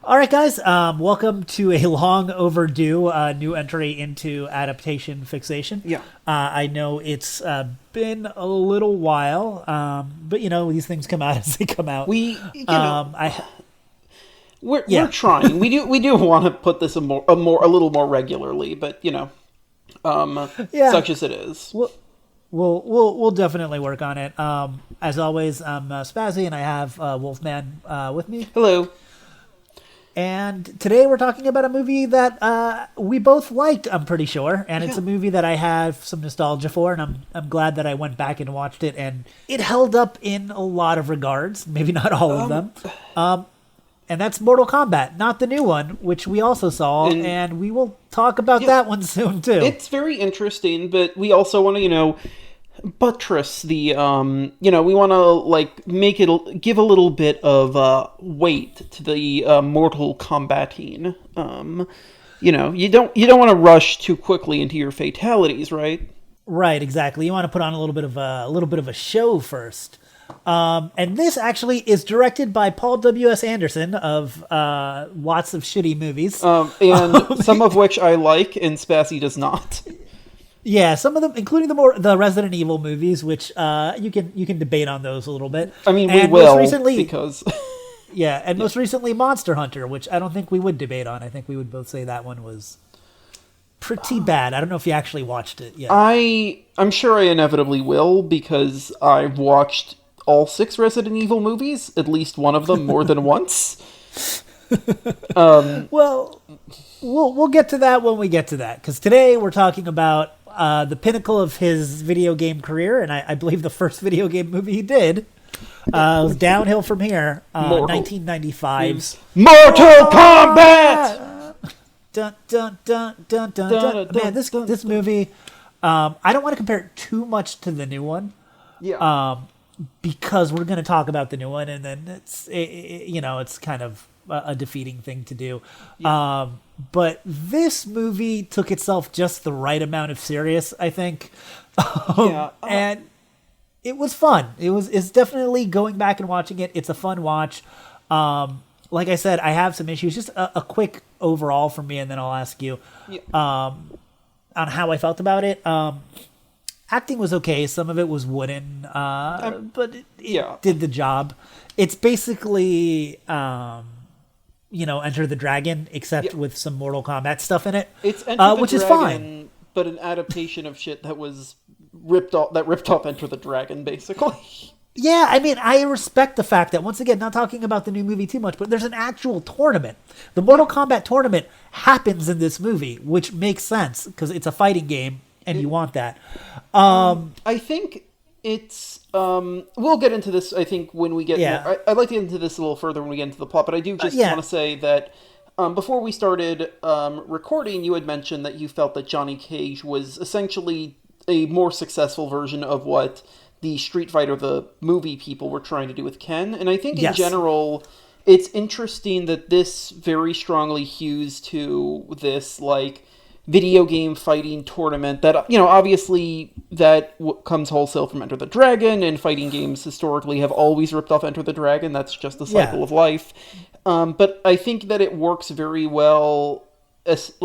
All right, guys. Welcome to a long overdue new entry into Adaptation Fixation. Yeah. I know it's been a little while, but these things come out as they come out. We're trying. We do want to put this a little more regularly, but such as it is. We'll definitely work on it. As always, I'm Spazzy, and I have Wolfman with me. Hello. And today we're talking about a movie that we both liked, I'm pretty sure. And it's a movie that I have some nostalgia for, and I'm glad that I went back and watched it. And it held up in a lot of regards, maybe not all of them. And that's Mortal Kombat, not the new one, which we also saw. And we will talk about that one soon, too. It's very interesting, but we also want to, buttress the we want to give a little bit of weight to the Mortal Kombating. You don't want to rush too quickly into your fatalities, right? Right, exactly. You want to put on a little bit of a show first. And this actually is directed by Paul W.S. Anderson of lots of shitty movies, and some of which I like, and Spazzy does not. Yeah, some of them, including the Resident Evil movies, which you can debate on those a little bit. I mean, we will because most recently Monster Hunter, which I don't think we would debate on. I think we would both say that one was pretty bad. I don't know if you actually watched it yet. I'm sure I inevitably will because I've watched all 6 Resident Evil movies, at least one of them more than once. Well, we'll get to that when we get to that, because today we're talking about the pinnacle of his video game career, and I believe the first video game movie he did was downhill from here, 1995's Mortal Kombat! Dun, dun, dun, dun, dun, dun. Man, this movie, I don't want to compare it too much to the new one. Yeah. Because we're going to talk about the new one, and then it's kind of a defeating thing to do. Yeah. But this movie took itself just the right amount of serious, I think. And it was fun. It's definitely, going back and watching it, it's a fun watch. Like I said, I have some issues. Just a quick overall from me, and then I'll ask you on how I felt about it. Acting was okay. Some of it was wooden, but it did the job. It's basically, Enter the Dragon, except with some Mortal Kombat stuff in it. It's Enter the which Dragon, is fine, but an adaptation of shit that was ripped off Enter the Dragon, basically. Yeah, I mean, I respect the fact that, once again, not talking about the new movie too much, but there's an actual tournament. The Mortal Kombat tournament happens in this movie, which makes sense because it's a fighting game. And you want that. I think it's... we'll get into this, I think, when we get... Yeah. I'd like to get into this a little further when we get into the plot, but I do just want to say that before we started recording, you had mentioned that you felt that Johnny Cage was essentially a more successful version of what the Street Fighter, the movie people, were trying to do with Ken. And I think, in general, it's interesting that this very strongly hews to this, video game fighting tournament that, obviously that comes wholesale from Enter the Dragon, and fighting games historically have always ripped off Enter the Dragon. That's just the cycle of life. But I think that it works very well as,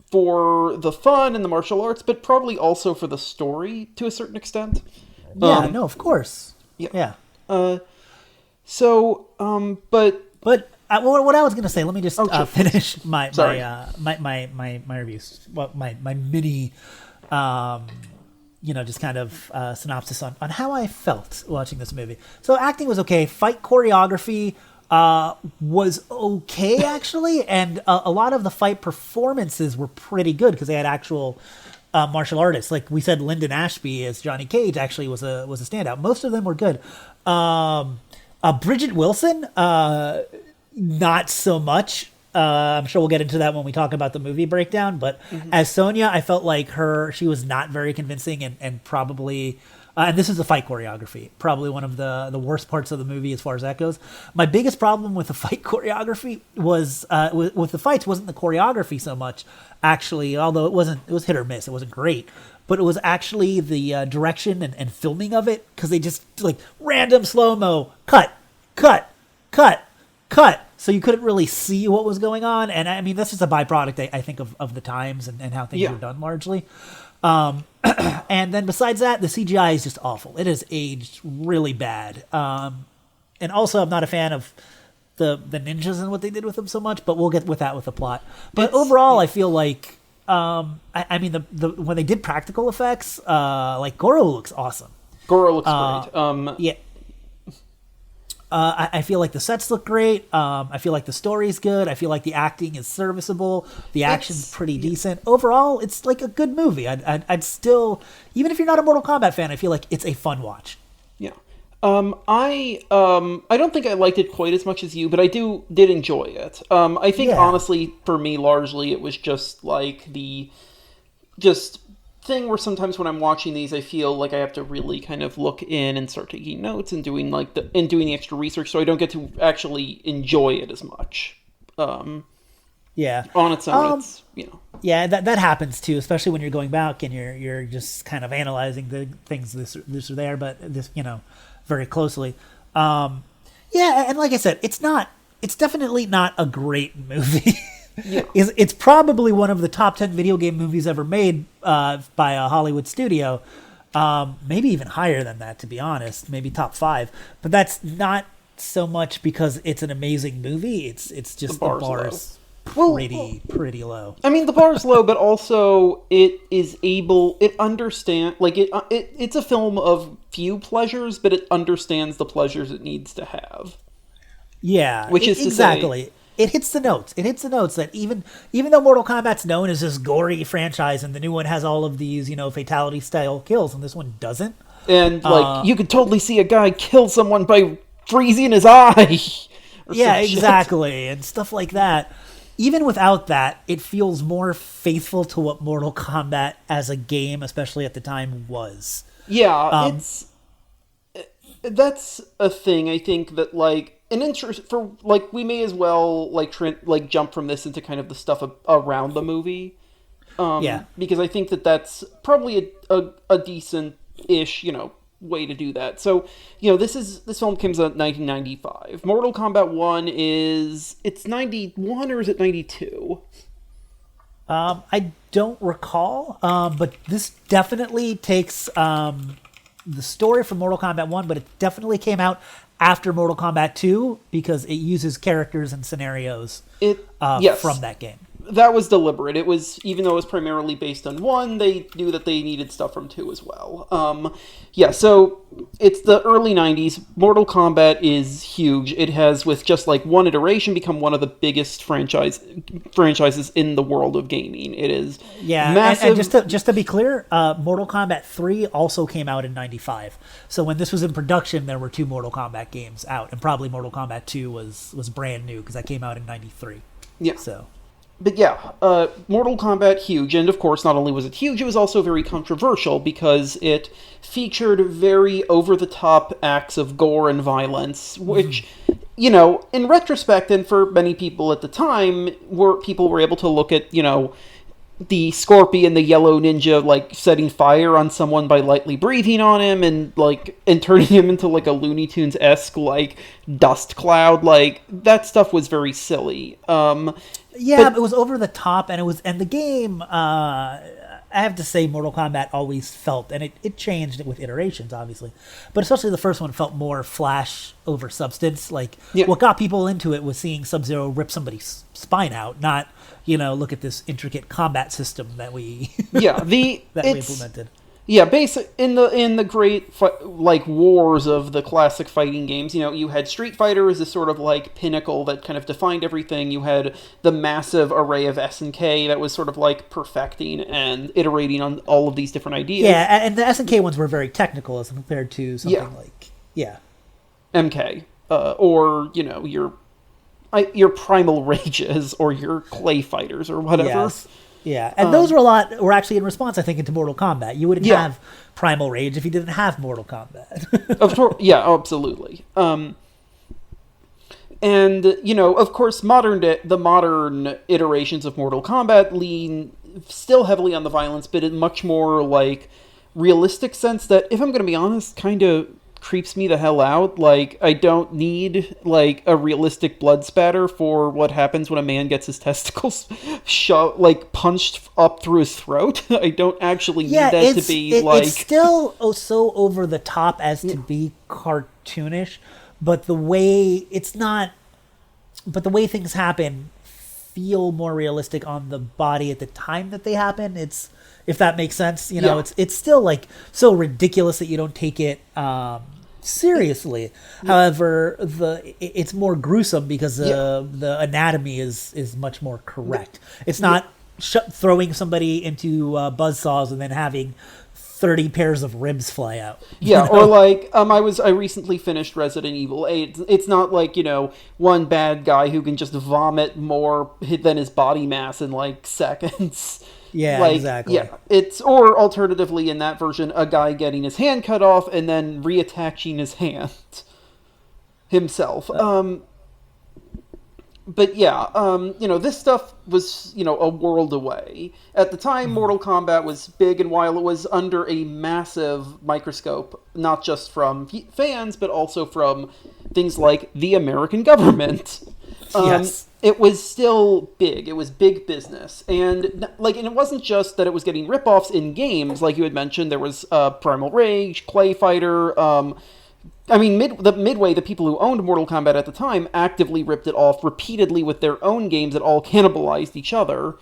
for the fun and the martial arts, but probably also for the story to a certain extent. Yeah, no, of course. Yeah. But what I was gonna say, let me just finish my reviews. Well, my mini, just kind of synopsis on how I felt watching this movie. So acting was okay. Fight choreography was okay, actually, and a lot of the fight performances were pretty good because they had actual martial artists. Like we said, Lyndon Ashby as Johnny Cage actually was a standout. Most of them were good. Bridget Wilson. Not so much. I'm sure we'll get into that when we talk about the movie breakdown. But as Sonia, I felt like she was not very convincing and probably, and this is the fight choreography, probably one of the worst parts of the movie as far as that goes. My biggest problem with the fight choreography was, with the fights, wasn't the choreography so much, actually, although it was hit or miss. It wasn't great. But it was actually the direction and filming of it, because they just, random slow-mo, cut, so you couldn't really see what was going on. And I mean, that's just a byproduct, I think, of the times and how things are done largely. And then besides that, the CGI is just awful. It has aged really bad. And also, I'm not a fan of the ninjas and what they did with them so much, but we'll get with that with the plot. But overall, I feel like, I mean, the when they did practical effects, like Goro looks awesome. Goro looks great. Yeah. I feel like the sets look great. I feel like the story's good. I feel like the acting is serviceable. The action's pretty decent. Overall, it's like a good movie. I'd still, even if you're not a Mortal Kombat fan, I feel like it's a fun watch. Yeah. I don't think I liked it quite as much as you, but I did enjoy it. I think honestly, for me, largely it was just like the thing where sometimes when I'm watching these, I feel like I have to really kind of look in and start taking notes and doing the extra research, so I don't get to actually enjoy it as much. On its own, it's, you know. Yeah, that happens too, especially when you're going back and you're just kind of analyzing the things this or there, but this, you know, very closely. And like I said, it's definitely not a great movie. Yeah. It's probably one of the top 10 video game movies ever made by a Hollywood studio. Maybe even higher than that, to be honest. Maybe top 5. But that's not so much because it's an amazing movie. It's just the bar's pretty low. I mean, the bar's low, but also it's a film of few pleasures, but it understands the pleasures it needs to have. Yeah, which is exactly. It hits the notes. It hits the notes that even though Mortal Kombat's known as this gory franchise, and the new one has all of these, you know, fatality style kills, and this one doesn't. And like you could totally see a guy kill someone by freezing his eye. Yeah, exactly, and stuff like that. Even without that, it feels more faithful to what Mortal Kombat as a game, especially at the time, was. Yeah, that's a thing. I think that like. An interest for like we may as well like jump from this into kind of the stuff around the movie, because I think that's probably a decent-ish, you know, way to do that. So, you know, this film came out in 1995. Mortal Kombat 1 it's 91 or is it 92? I don't recall, but this definitely takes the story from Mortal Kombat 1, but it definitely came out after Mortal Kombat 2 because it uses characters and scenarios from that game. That was deliberate. It was, even though it was primarily based on 1, they knew that they needed stuff from 2 as well. So it's the early 90s. Mortal Kombat is huge. It has, with just like one iteration, become one of the biggest franchises in the world of gaming. It is massive. And just to be clear, Mortal Kombat 3 also came out in 95. So when this was in production, there were 2 Mortal Kombat games out, and probably Mortal Kombat 2 was brand new because that came out in 93. Yeah. So. But Mortal Kombat, huge. And of course, not only was it huge, it was also very controversial because it featured very over-the-top acts of gore and violence, which, you know, in retrospect, and for many people at the time, people were able to look at, you know, the Scorpion, the yellow ninja, like, setting fire on someone by lightly breathing on him and turning him into, like, a Looney Tunes-esque, like, dust cloud. Like, that stuff was very silly. But it was over the top, and the game, I have to say, Mortal Kombat always felt, and it changed with iterations, obviously, but especially the first one felt more flash over substance. Like, what got people into it was seeing Sub-Zero rip somebody's spine out, not, you know, look at this intricate combat system that we we implemented. Yeah, in the great wars of the classic fighting games, you know, you had Street Fighter as this sort of like pinnacle that kind of defined everything. You had the massive array of SNK that was sort of like perfecting and iterating on all of these different ideas. Yeah, and the SNK ones were very technical as compared to something like MK, or you know your Primal Rages or your Clay Fighters or whatever. Yes. Yeah, and those were actually in response, I think, into Mortal Kombat. You wouldn't have Primal Rage if you didn't have Mortal Kombat. Of course, absolutely. And you know, of course, the modern iterations of Mortal Kombat lean still heavily on the violence, but in much more like realistic sense. That, if I'm going to be honest, kind of creeps me the hell out. Like, I don't need, like, a realistic blood spatter for what happens when a man gets his testicles punched up through his throat. I don't actually need that to be, like... It's still so over the top as to be cartoonish, but the way things happen feel more realistic on the body at the time that they happen. If that makes sense, it's still like so ridiculous that you don't take it seriously. However, it's more gruesome because the anatomy is much more correct. It's not throwing somebody into buzzsaws and then having 30 pairs of ribs fly out. Yeah, or like I recently finished Resident Evil 8. It's not like, one bad guy who can just vomit more than his body mass in like seconds. Yeah, exactly. Yeah, or alternatively in that version, a guy getting his hand cut off and then reattaching his hand himself. But yeah, this stuff was, a world away. At the time, Mortal Kombat was big, and while it was under a massive microscope, not just from fans, but also from things like the American government, yes. It was still big. It was big business. And it wasn't just that it was getting ripoffs in games, like you had mentioned. There was Primal Rage, Clay Fighter, Midway, the people who owned Mortal Kombat at the time, actively ripped it off repeatedly with their own games that all cannibalized each other.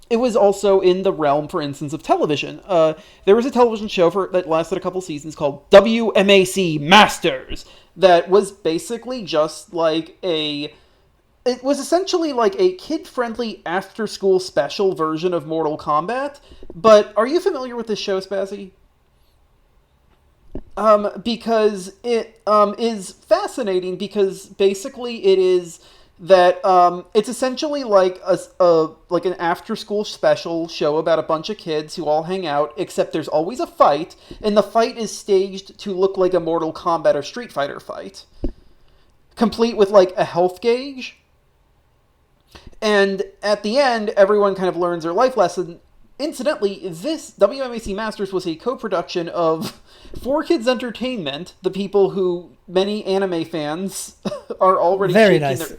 It was also in the realm, for instance, of television. There was a television show that lasted a couple seasons called WMAC Masters that was basically just like it was essentially like a kid-friendly after-school special version of Mortal Kombat. But are you familiar with this show, Spazzy? Because it is fascinating, because basically it is that it's essentially like an after-school special show about a bunch of kids who all hang out, except there's always a fight, and the fight is staged to look like a Mortal Kombat or Street Fighter fight, complete with like a health gauge. And at the end, everyone kind of learns their life lesson. Incidentally, this WMAC Masters was a co-production of 4Kids Entertainment, the people who many anime fans are already very nice.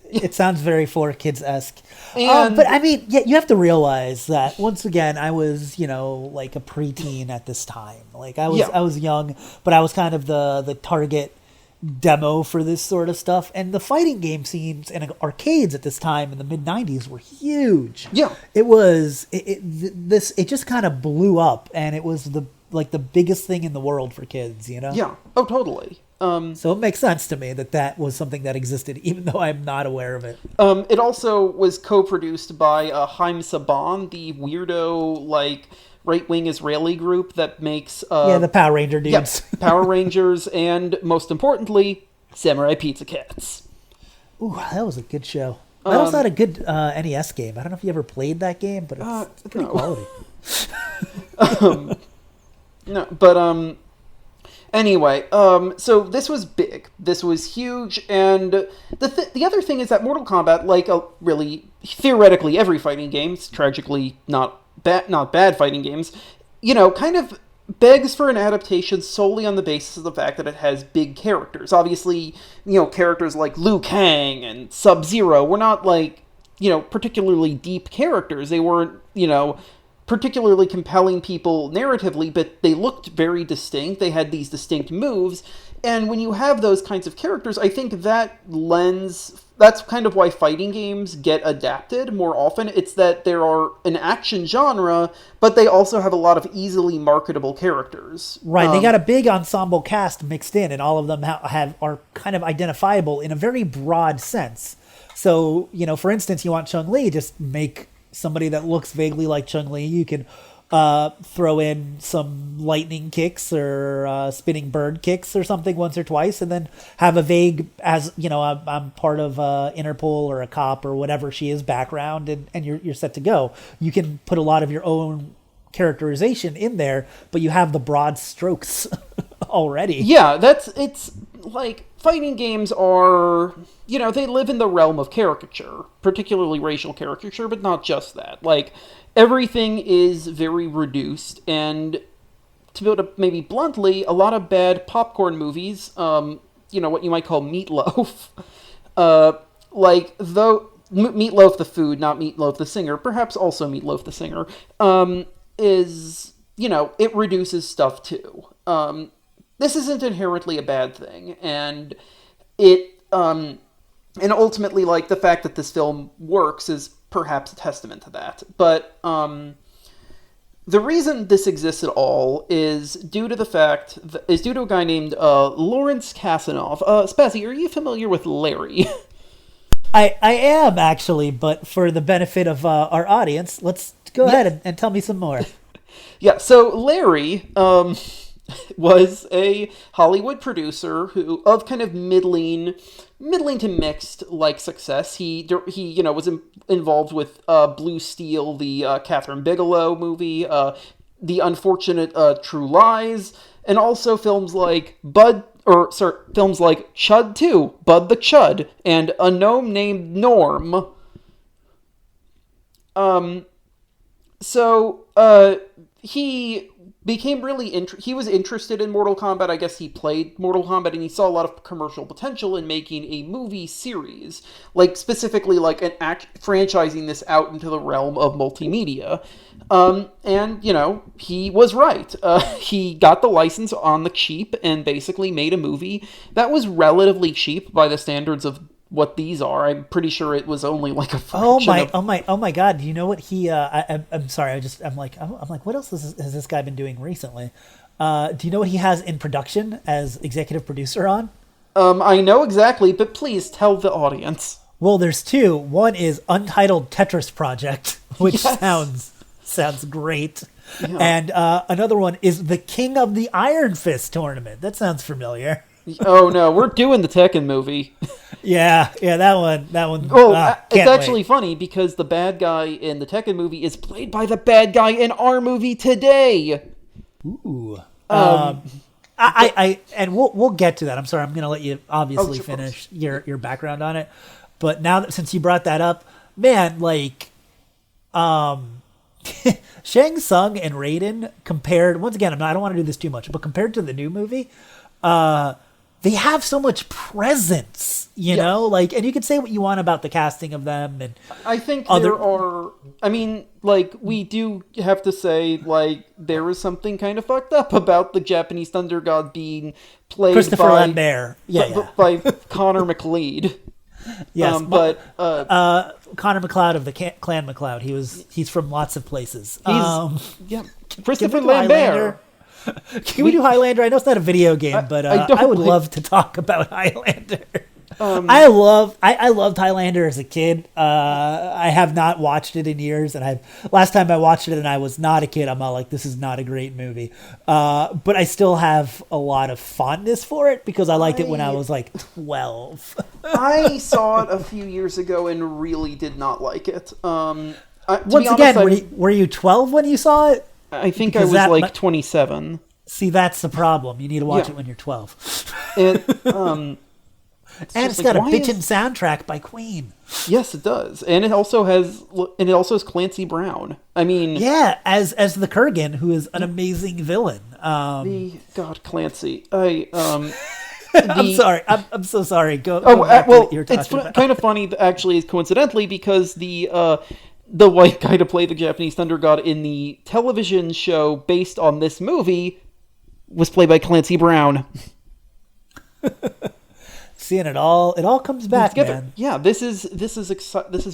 It sounds very 4Kids-esque. But I mean, you have to realize that once again, I was, like a preteen at this time. Like I was young, but I was kind of the target demo for this sort of stuff. And the fighting game scenes and arcades at this time in the mid 90s were huge. Yeah, it just kind of blew up, and it was the biggest thing in the world for kids. Yeah. Oh, totally. So it makes sense to me that was something that existed, even though I'm not aware of it. It also was co-produced by Haim Saban, the weirdo right-wing Israeli group that makes... the Power Ranger dudes. Yeah, Power Rangers, and most importantly, Samurai Pizza Cats. Ooh, that was a good show. That also had a good NES game. I don't know if you ever played that game, but it's pretty quality. No, but anyway, so this was big. This was huge, and the other thing is that Mortal Kombat, like really theoretically every fighting game, tragically not bad fighting games, kind of begs for an adaptation solely on the basis of the fact that it has big characters. Obviously, characters like Liu Kang and Sub-Zero were not particularly deep characters. They weren't, particularly compelling people narratively, but they looked very distinct. They had these distinct moves. And when you have those kinds of characters, I think that's kind of why fighting games get adapted more often. It's that there are an action genre, but they also have a lot of easily marketable characters. Right, they got a big ensemble cast mixed in, and all of them are kind of identifiable in a very broad sense. So, for instance, you want Chun-Li, just make somebody that looks vaguely like Chun-Li. You can throw in some lightning kicks or spinning bird kicks or something once or twice, and then have a vague, I'm part of Interpol or a cop or whatever she is background, and you're set to go. You can put a lot of your own characterization in there, but you have the broad strokes already. Yeah, it's like fighting games are, they live in the realm of caricature, particularly racial caricature, but not just that. Like, everything is very reduced, and to put it maybe bluntly, a lot of bad popcorn movies, what you might call meatloaf, Meatloaf the food, not Meatloaf the singer, perhaps also Meatloaf the singer, is, it reduces stuff too. This isn't inherently a bad thing, and and ultimately, like, the fact that this film works is perhaps a testament to that. But the reason this exists at all is due to a guy named Lawrence Kasanoff. Spazzy, are you familiar with Larry? I am, actually, but for the benefit of our audience, let's go ahead and tell me some more. Yeah, so Larry was a Hollywood producer of kind of middling to mixed success. He was involved with Blue Steel, the Catherine Bigelow movie, The Unfortunate True Lies, and also films like Chud 2, Bud the Chud, and A Gnome Named Norm. He became he was interested in Mortal Kombat. I guess he played Mortal Kombat, and he saw a lot of commercial potential in making a movie series, specifically franchising this out into the realm of multimedia. And he was right. He got the license on the cheap and basically made a movie that was relatively cheap by the standards of what these are. I'm pretty sure it was only like a fraction oh my God! Do you know what he? I'm sorry. I'm like, what else has this guy been doing recently? Do you know what he has in production as executive producer on? I know exactly, but please tell the audience. Well, there's two. One is Untitled Tetris Project, which sounds great. Yeah. And another one is the King of the Iron Fist tournament. That sounds familiar. Oh no, we're doing the Tekken movie. Yeah, that one. Well, it's actually funny because the bad guy in the Tekken movie is played by the bad guy in our movie today. Ooh. And we'll get to that. I'm sorry, I'm going to let you obviously finish your background on it. But now that since you brought that up, man, Shang Tsung and Raiden compared, once again, I don't want to do this too much, but compared to the new movie, they have so much presence, you know, and you could say what you want about the casting of them. And I think we do have to say, there was something kind of fucked up about the Japanese Thunder God being played Christopher Lambert. By Connor McLeod. Yes, Connor McLeod of the Clan McLeod. He's from lots of places. Christopher Lambert. Can we do Highlander? I know it's not a video game, but I would love to talk about Highlander. I loved Highlander as a kid. I have not watched it in years, and last time I watched it and I was not a kid, I'm all like, this is not a great movie. But I still have a lot of fondness for it because I liked it when I was 12. I saw it a few years ago and really did not like it. Were you 12 when you saw it? I think because I was 27. See, that's the problem. You need to watch it when you're 12. And it's got a bitchin' soundtrack by Queen. Yes, it does, and it also has Clancy Brown. I mean, as the Kurgan, who is an amazing villain. Clancy. I'm sorry. I'm so sorry. Go it's kind of funny, actually, coincidentally, because the white guy to play the Japanese Thunder God in the television show based on this movie was played by Clancy Brown. Seeing it all comes back, man. Yeah, this is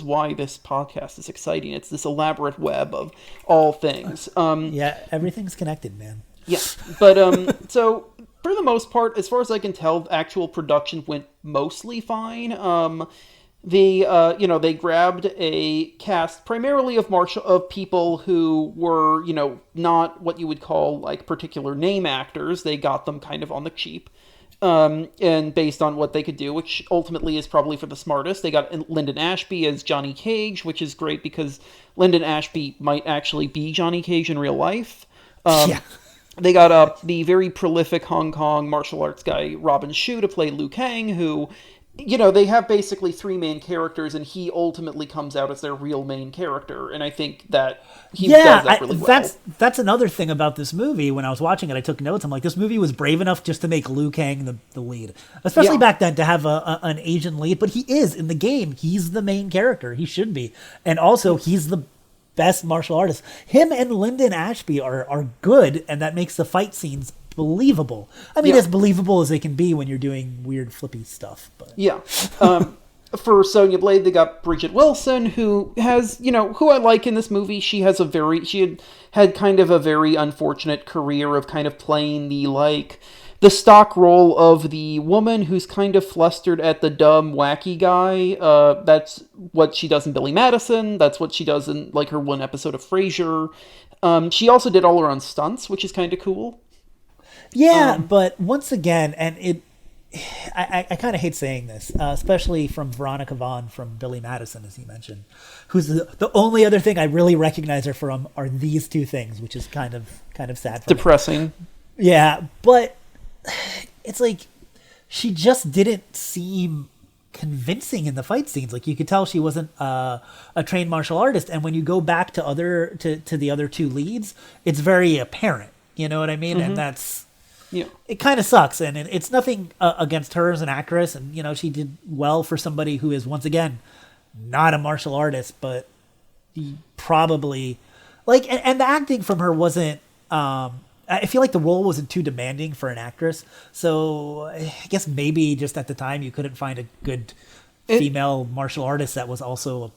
why this podcast is exciting. It's this elaborate web of all things. Everything's connected, man. Yeah, but so for the most part, as far as I can tell, actual production went mostly fine. They grabbed a cast primarily of people who were, not what you would call particular name actors. They got them kind of on the cheap, and based on what they could do, which ultimately is probably for the smartest. They got Lyndon Ashby as Johnny Cage, which is great because Lyndon Ashby might actually be Johnny Cage in real life. They got the very prolific Hong Kong martial arts guy Robin Shou to play Liu Kang, who they have basically three main characters, and he ultimately comes out as their real main character, and I think that he does that really well. That's another thing about this movie. When I was watching it, I took notes. I'm like, this movie was brave enough just to make Liu Kang the lead, especially back then, to have an Asian lead. But he is, in the game, he's the main character. He should be, and also he's the best martial artist. Him and Lyndon Ashby are good, and that makes the fight scenes believable. I mean, as believable as they can be when you're doing weird flippy stuff. But for Sonia Blade, they got Bridget Wilson, who has, who I like in this movie. She had kind of a very unfortunate career of kind of playing the stock role of the woman who's kind of flustered at the dumb, wacky guy. That's what she does in Billy Madison. That's what she does in, her one episode of Frasier. She also did all her own stunts, which is kind of cool. Yeah, but once again, and I kind of hate saying this, especially from Veronica Vaughn from Billy Madison, as he mentioned, who's the only other thing I really recognize her from are these two things, which is kind of sad. Depressing. Me. Yeah, but it's like she just didn't seem convincing in the fight scenes. You could tell she wasn't a trained martial artist, and when you go back to the other two leads, it's very apparent. You know what I mean? Mm-hmm. And that's. Yeah. It kind of sucks, and it's nothing against her as an actress, and she did well for somebody who is, once again, not a martial artist, but probably and the acting from her wasn't. I feel like the role wasn't too demanding for an actress, so I guess maybe just at the time you couldn't find a good female martial artist that was also a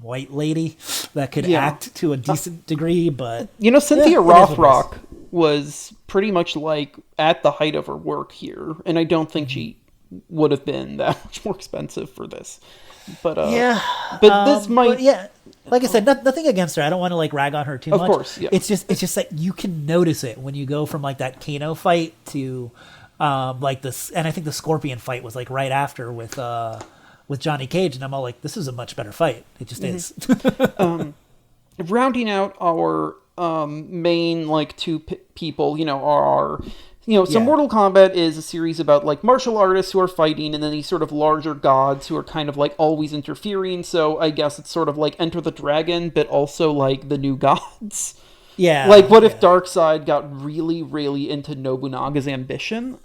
white lady that could act to a decent degree. But Cynthia Rothrock was pretty much at the height of her work here, and I don't think she would have been that much more expensive for this. But this might. But yeah, like I said, nothing against her. I don't want to rag on her too much. Of course, yeah. It's just that you can notice it when you go from that Kano fight to this, and I think the Scorpion fight was right after with Johnny Cage, and I'm all this is a much better fight. It just is. Rounding out our main two people, are so Mortal Kombat is a series about martial artists who are fighting, and then these sort of larger gods who are kind of always interfering. So I guess it's sort of Enter the Dragon, but also the new gods. Yeah. What if Darkseid got really, really into Nobunaga's ambition?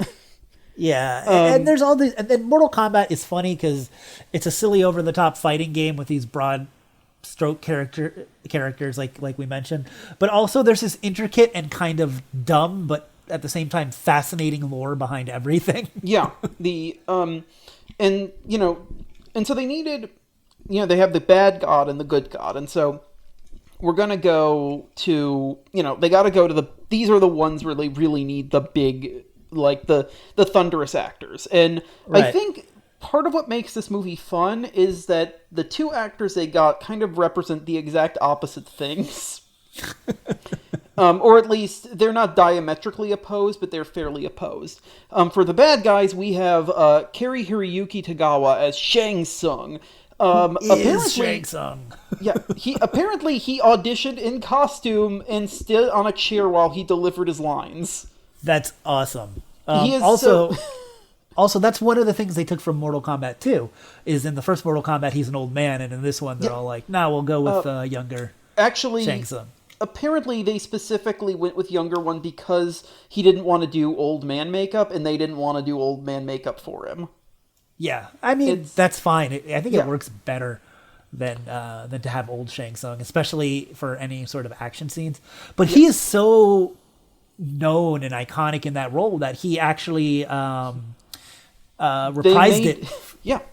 Yeah, and there's all these, and then Mortal Kombat is funny because it's a silly, over-the-top fighting game with these broad stroke characters like we mentioned, but also there's this intricate and kind of dumb but at the same time fascinating lore behind everything. Yeah, and so they needed, they have the bad god and the good god, and so we're gonna go to, they got to go to these are the ones where they really need the big, the thunderous actors, and right. I think part of what makes this movie fun is that the two actors they got kind of represent the exact opposite things. Or at least they're not diametrically opposed, but they're fairly opposed. For the bad guys, we have Cary Hiroyuki Tagawa as Shang Tsung. Shang Tsung. Yeah, he auditioned in costume and stood on a chair while he delivered his lines. That's awesome. He is Also, that's one of the things they took from Mortal Kombat 2, is in the first Mortal Kombat, he's an old man, and in this one, they're all we'll go with younger Shang Tsung. Apparently, they specifically went with younger one because he didn't want to do old man makeup, and they didn't want to do old man makeup for him. Yeah, I mean, that's fine. I think it works better than to have old Shang Tsung, especially for any sort of action scenes. But he is so known and iconic in that role that he actually reprised it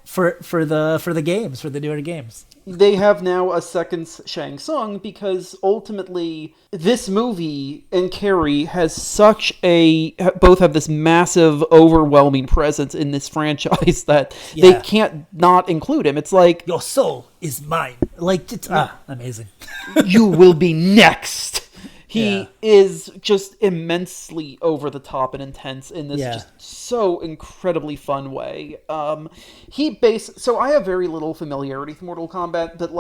for the games, for the newer games. They have now a second Shang Tsung because ultimately this movie and Carrie has both have this massive, overwhelming presence in this franchise that they can't not include him. It's your soul is mine. It's amazing. You will be next. He is just immensely over the top and intense in this just so incredibly fun way. So I have very little familiarity with Mortal Kombat, but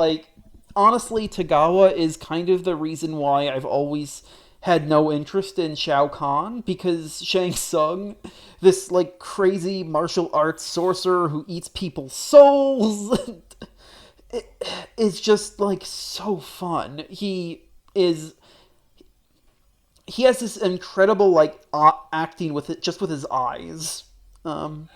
honestly, Tagawa is kind of the reason why I've always had no interest in Shao Kahn because Shang Tsung, this like crazy martial arts sorcerer who eats people's souls, is just like so fun. He has this incredible like acting with it, just with his eyes. And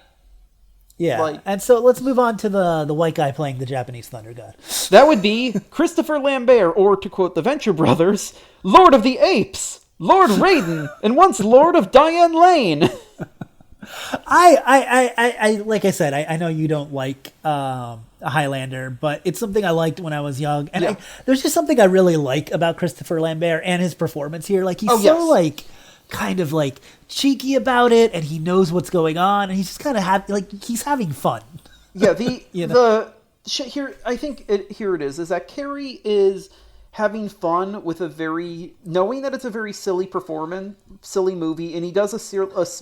so let's move on to the white guy playing the Japanese Thunder God. That would be Christopher Lambert, or to quote the Venture Brothers, Lord of the Apes, Lord Raiden, and once Lord of Diane Lane. I like I said, I know you don't like Highlander, but it's something I liked when I was young, and there's just something I really like about Christopher Lambert and his performance here. Like he's like kind of like cheeky about it, and he knows what's going on, and he's just kind of he's having fun. Yeah, here I think here it is that Carrey is having fun with knowing that it's a very silly movie, and he does a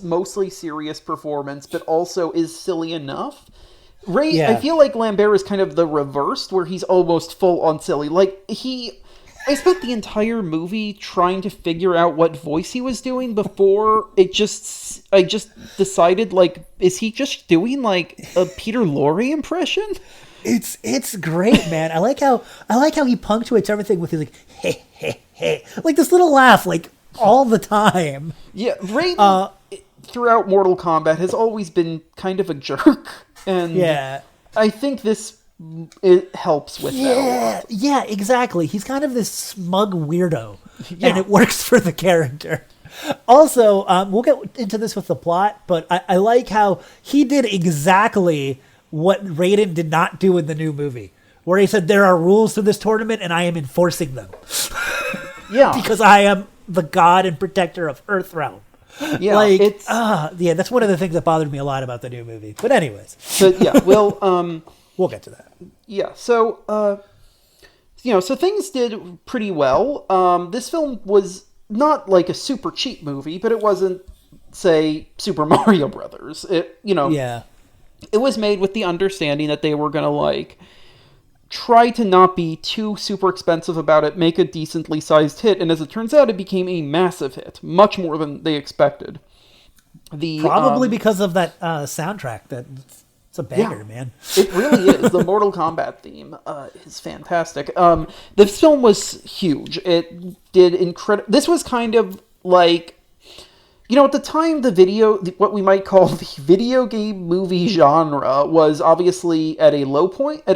mostly serious performance, but also is silly enough. I feel like Lambert is kind of the reverse, where he's almost full on silly. Like I spent the entire movie trying to figure out what voice he was doing before I just decided, like, is he just doing like a Peter Lorre impression? It's great, man. I like how he punctuates everything with his like hey hey hey, like this little laugh, like all the time. Yeah, Raiden throughout Mortal Kombat has always been kind of a jerk, and I think it helps with that. Yeah, exactly. He's kind of this smug weirdo, and it works for the character. Also, we'll get into this with the plot, but I like how he did exactly what Raiden did not do in the new movie, where he said, there are rules to this tournament, and I am enforcing them. Because I am the god and protector of Earthrealm. That's one of the things that bothered me a lot about the new movie. But anyways. We'll get to that. Yeah, so, so things did pretty well. This film was not like a super cheap movie, but it wasn't, say, Super Mario Brothers. It was made with the understanding that they were going to, like, try to not be too super expensive about it, make a decently sized hit, and as it turns out, it became a massive hit, much more than they expected. Probably because of that soundtrack. It's a banger, man. It really is. The Mortal Kombat theme is fantastic. This film was huge. It did incredible. This was kind of like, at the time, what we might call the video game movie genre was obviously at a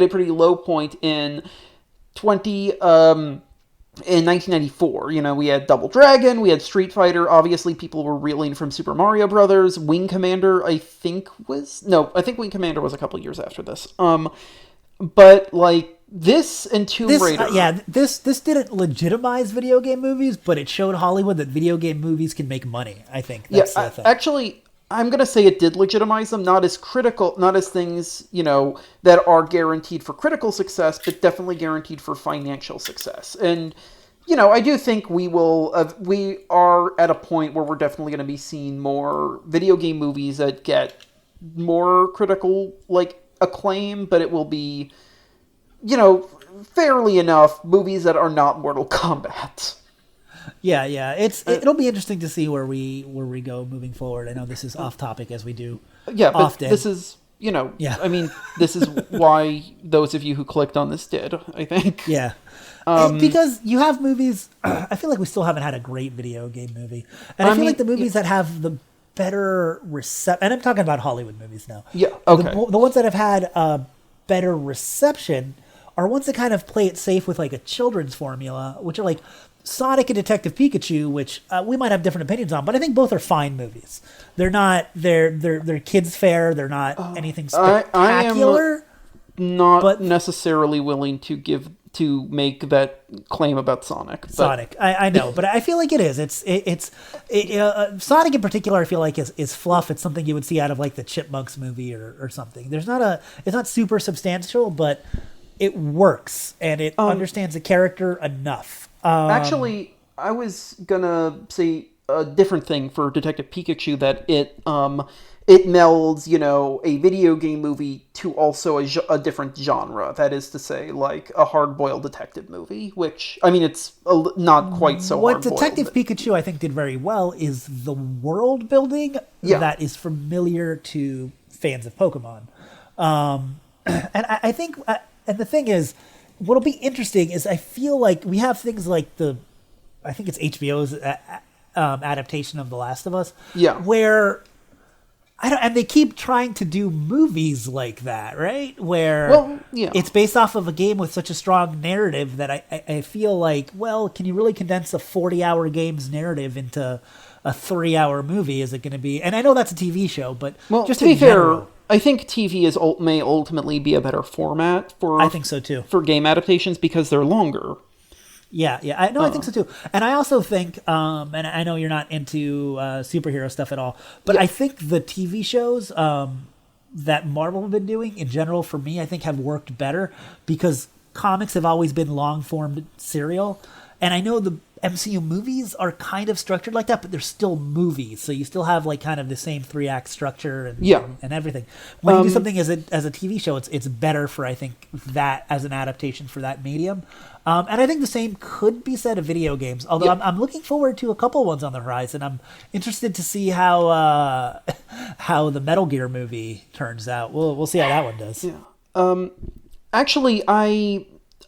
pretty low point in 1994. We had Double Dragon, we had Street Fighter. Obviously, people were reeling from Super Mario Brothers. Wing Commander, I think Wing Commander was a couple years after this. But like this and Tomb Raider. This didn't legitimize video game movies, but it showed Hollywood that video game movies can make money. I think. That's the thing. Actually, I'm going to say it did legitimize them, not as things, that are guaranteed for critical success, but definitely guaranteed for financial success. And, I do think we are at a point where we're definitely going to be seeing more video game movies that get more critical, like, acclaim, but it will be, fairly enough movies that are not Mortal Kombat. Yeah. It'll be interesting to see where we go moving forward. I know this is off topic as we do. Yeah, but often. This is I mean, this is why those of you who clicked on this did, I think. Yeah. Because you have movies. I feel like we still haven't had a great video game movie, and I feel like the movies that have the better reception, and I'm talking about Hollywood movies now. Yeah. Okay. The ones that have had better reception are ones that kind of play it safe with like a children's formula, which are like Sonic and Detective Pikachu, which we might have different opinions on, but I think both are fine movies. They're not they're kids fare. They're not anything spectacular. I am not necessarily willing to make that claim about Sonic. Sonic, I know, but I feel like it is. It's Sonic in particular. I feel like is fluff. It's something you would see out of like the Chipmunks movie or something. It's not super substantial, but it works and it understands the character enough. Actually, I was gonna say a different thing for Detective Pikachu, that it melds, you know, a video game movie to also a different genre. That is to say, like a hard-boiled detective movie, which, I mean, it's not quite so what hard-boiled. Detective Pikachu, I think, did very well is the world building that is familiar to fans of Pokemon. And I think, and the thing is, what'll be interesting is I feel like we have things like I think it's HBO's adaptation of The Last of Us. Yeah. Where and they keep trying to do movies like that, right? Where it's based off of a game with such a strong narrative that I feel like, well, can you really condense a 40-hour game's narrative into a 3-hour movie? Is it going to be? And I know that's a TV show, but just to be fair, I think TV may ultimately be a better format for. I think so too. For game adaptations because they're longer. Yeah, I think so too. And I also think, and I know you're not into superhero stuff at all, but I think the TV shows that Marvel have been doing in general, for me, I think have worked better because comics have always been long-form serial. And I know the MCU movies are kind of structured like that, but they're still movies. So you still have like kind of the same 3-act structure and everything. When you do something as a TV show, it's better for, I think, that as an adaptation for that medium. And I think the same could be said of video games. Although I'm looking forward to a couple ones on the horizon. I'm interested to see how the Metal Gear movie turns out. We'll see how that one does. Yeah. Actually,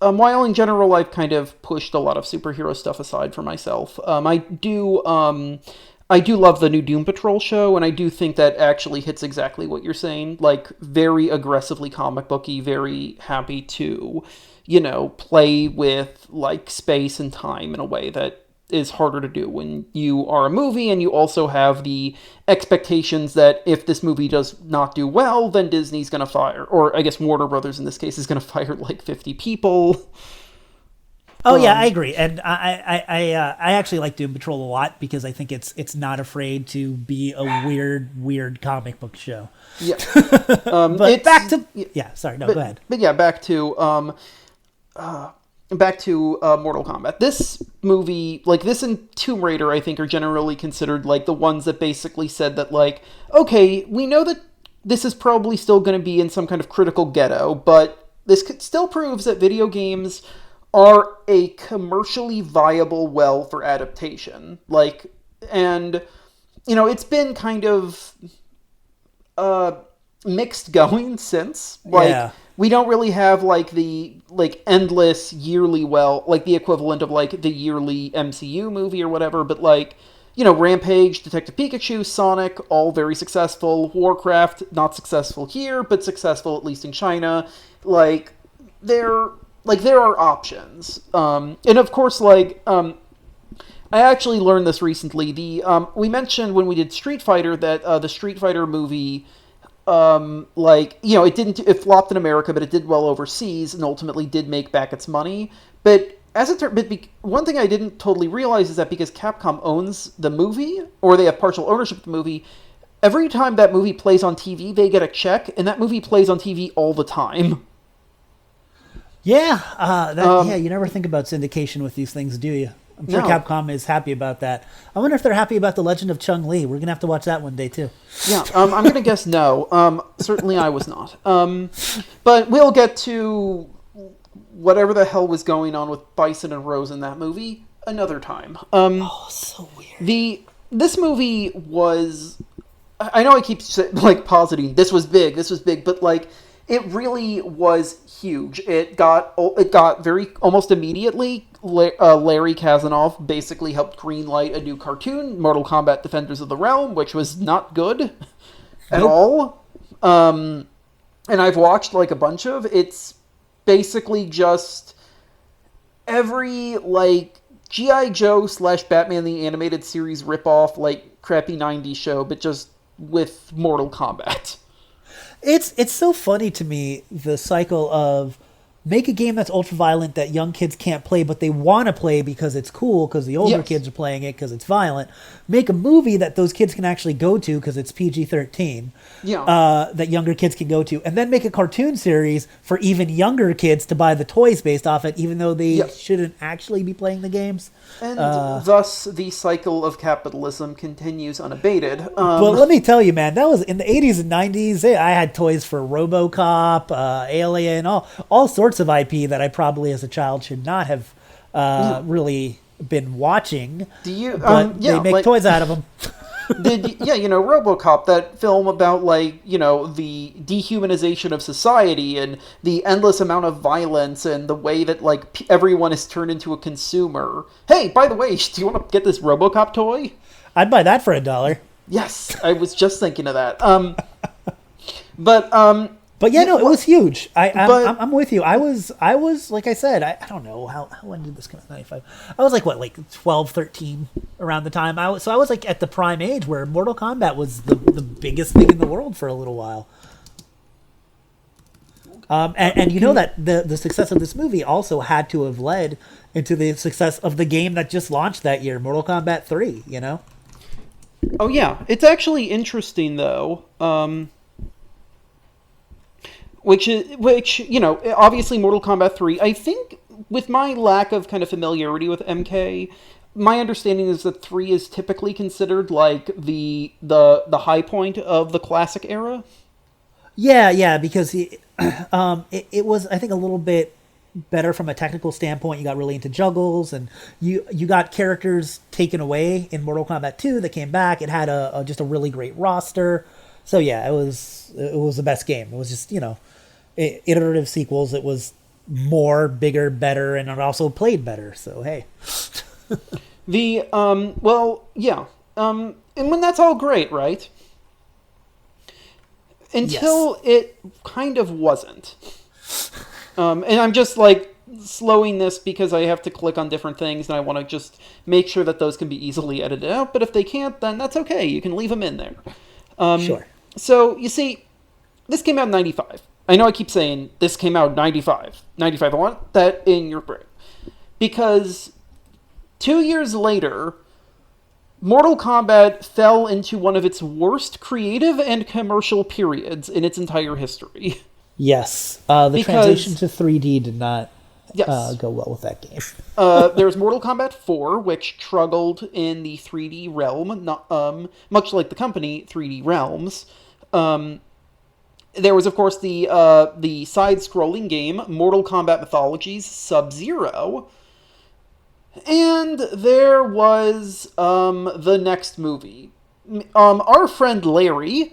while in general I've kind of pushed a lot of superhero stuff aside for myself, I do love the new Doom Patrol show, and I do think that actually hits exactly what you're saying. Like, very aggressively comic booky, very happy to, you know, play with like space and time in a way that is harder to do when you are a movie and you also have the expectations that if this movie does not do well, then Disney's going to fire, or I guess Warner Brothers in this case is going to fire like 50 people. Oh yeah, I agree, and I actually like Doom Patrol a lot because I think it's not afraid to be a weird comic book show. Yeah, but go ahead. But yeah, back to Mortal Kombat. This movie, like this and Tomb Raider, I think are generally considered like the ones that basically said that like, okay, we know that this is probably still going to be in some kind of critical ghetto, but this still proves that video games are a commercially viable well for adaptation. Like, and, you know, it's been kind of mixed going since. Like, we don't really have, like, the, like, endless yearly like, the equivalent of, like, the yearly MCU movie or whatever, but, like, you know, Rampage, Detective Pikachu, Sonic, all very successful. Warcraft, not successful here, but successful at least in China. Like, there are options. And of course, like, I actually learned this recently. We mentioned when we did Street Fighter that the Street Fighter movie, like, you know, it flopped in America, but it did well overseas and ultimately did make back its money. But one thing I didn't totally realize is that because Capcom owns the movie, or they have partial ownership of the movie, every time that movie plays on TV, they get a check, and that movie plays on TV all the time. Yeah, you never think about syndication with these things, do you? I'm sure Capcom is happy about that. I wonder if they're happy about The Legend of Chun-Li. We're going to have to watch that one day, too. Yeah, I'm going to guess no. Certainly I was not. But we'll get to whatever the hell was going on with Bison and Rose in that movie another time. So weird. This movie was... I know I keep, like, positing this was big, but, like, it really was huge. It got very, almost immediately, Larry Kazanov basically helped greenlight a new cartoon, Mortal Kombat Defenders of the Realm, which was not good at all. And I've watched, like, a bunch of. It's basically just every, like, G.I. Joe / Batman the Animated Series ripoff, like, crappy 90s show, but just with Mortal Kombat. It's so funny to me, the cycle of make a game that's ultra violent that young kids can't play, but they want to play because it's cool, because the older kids are playing it because it's violent. Make a movie that those kids can actually go to because it's PG-13. That younger kids can go to, and then make a cartoon series for even younger kids to buy the toys based off it, even though they shouldn't actually be playing the games. And thus the cycle of capitalism continues unabated. But let me tell you, man, that was in the 80s and 90s. I had toys for RoboCop, Alien, all sorts of IP that I probably as a child should not have really been watching. But they make toys out of them. RoboCop, that film about the dehumanization of society and the endless amount of violence and the way that everyone is turned into a consumer. Hey, by the way, do you want to get this RoboCop toy? I'd buy that for $1. Yes, I was just thinking of that. But yeah, no, it was huge. I'm with you. I was like I said, I don't know when did this come out? 95. I was 12, 13 around the time. I was at the prime age where Mortal Kombat was the biggest thing in the world for a little while. And you know that the success of this movie also had to have led into the success of the game that just launched that year, Mortal Kombat 3, you know? Oh yeah, it's actually interesting though. Which obviously Mortal Kombat 3, I think with my lack of kind of familiarity with MK, my understanding is that 3 is typically considered the high point of the classic era. Yeah, because it was, I think, a little bit better from a technical standpoint. You got really into juggles, and you got characters taken away in Mortal Kombat 2 that came back. It had just a really great roster. So yeah, it was the best game. It was just, iterative sequels. It was more, bigger, better, and it also played better. So hey. And when that's all great, right? Until it kind of wasn't. And I'm just slowing this because I have to click on different things and I want to just make sure that those can be easily edited out. But if they can't, then that's okay. You can leave them in there. Sure. So, you see, this came out in 95. I know I keep saying this came out in 95. 95, I want that in your brain. Because 2 years later, Mortal Kombat fell into one of its worst creative and commercial periods in its entire history. Yes. Transition to 3D did not go well with that game. There's Mortal Kombat 4, which struggled in the 3D realm, much like the company 3D Realms. There was, of course, the side-scrolling game Mortal Kombat Mythologies Sub-Zero. And there was the next movie. Our friend Larry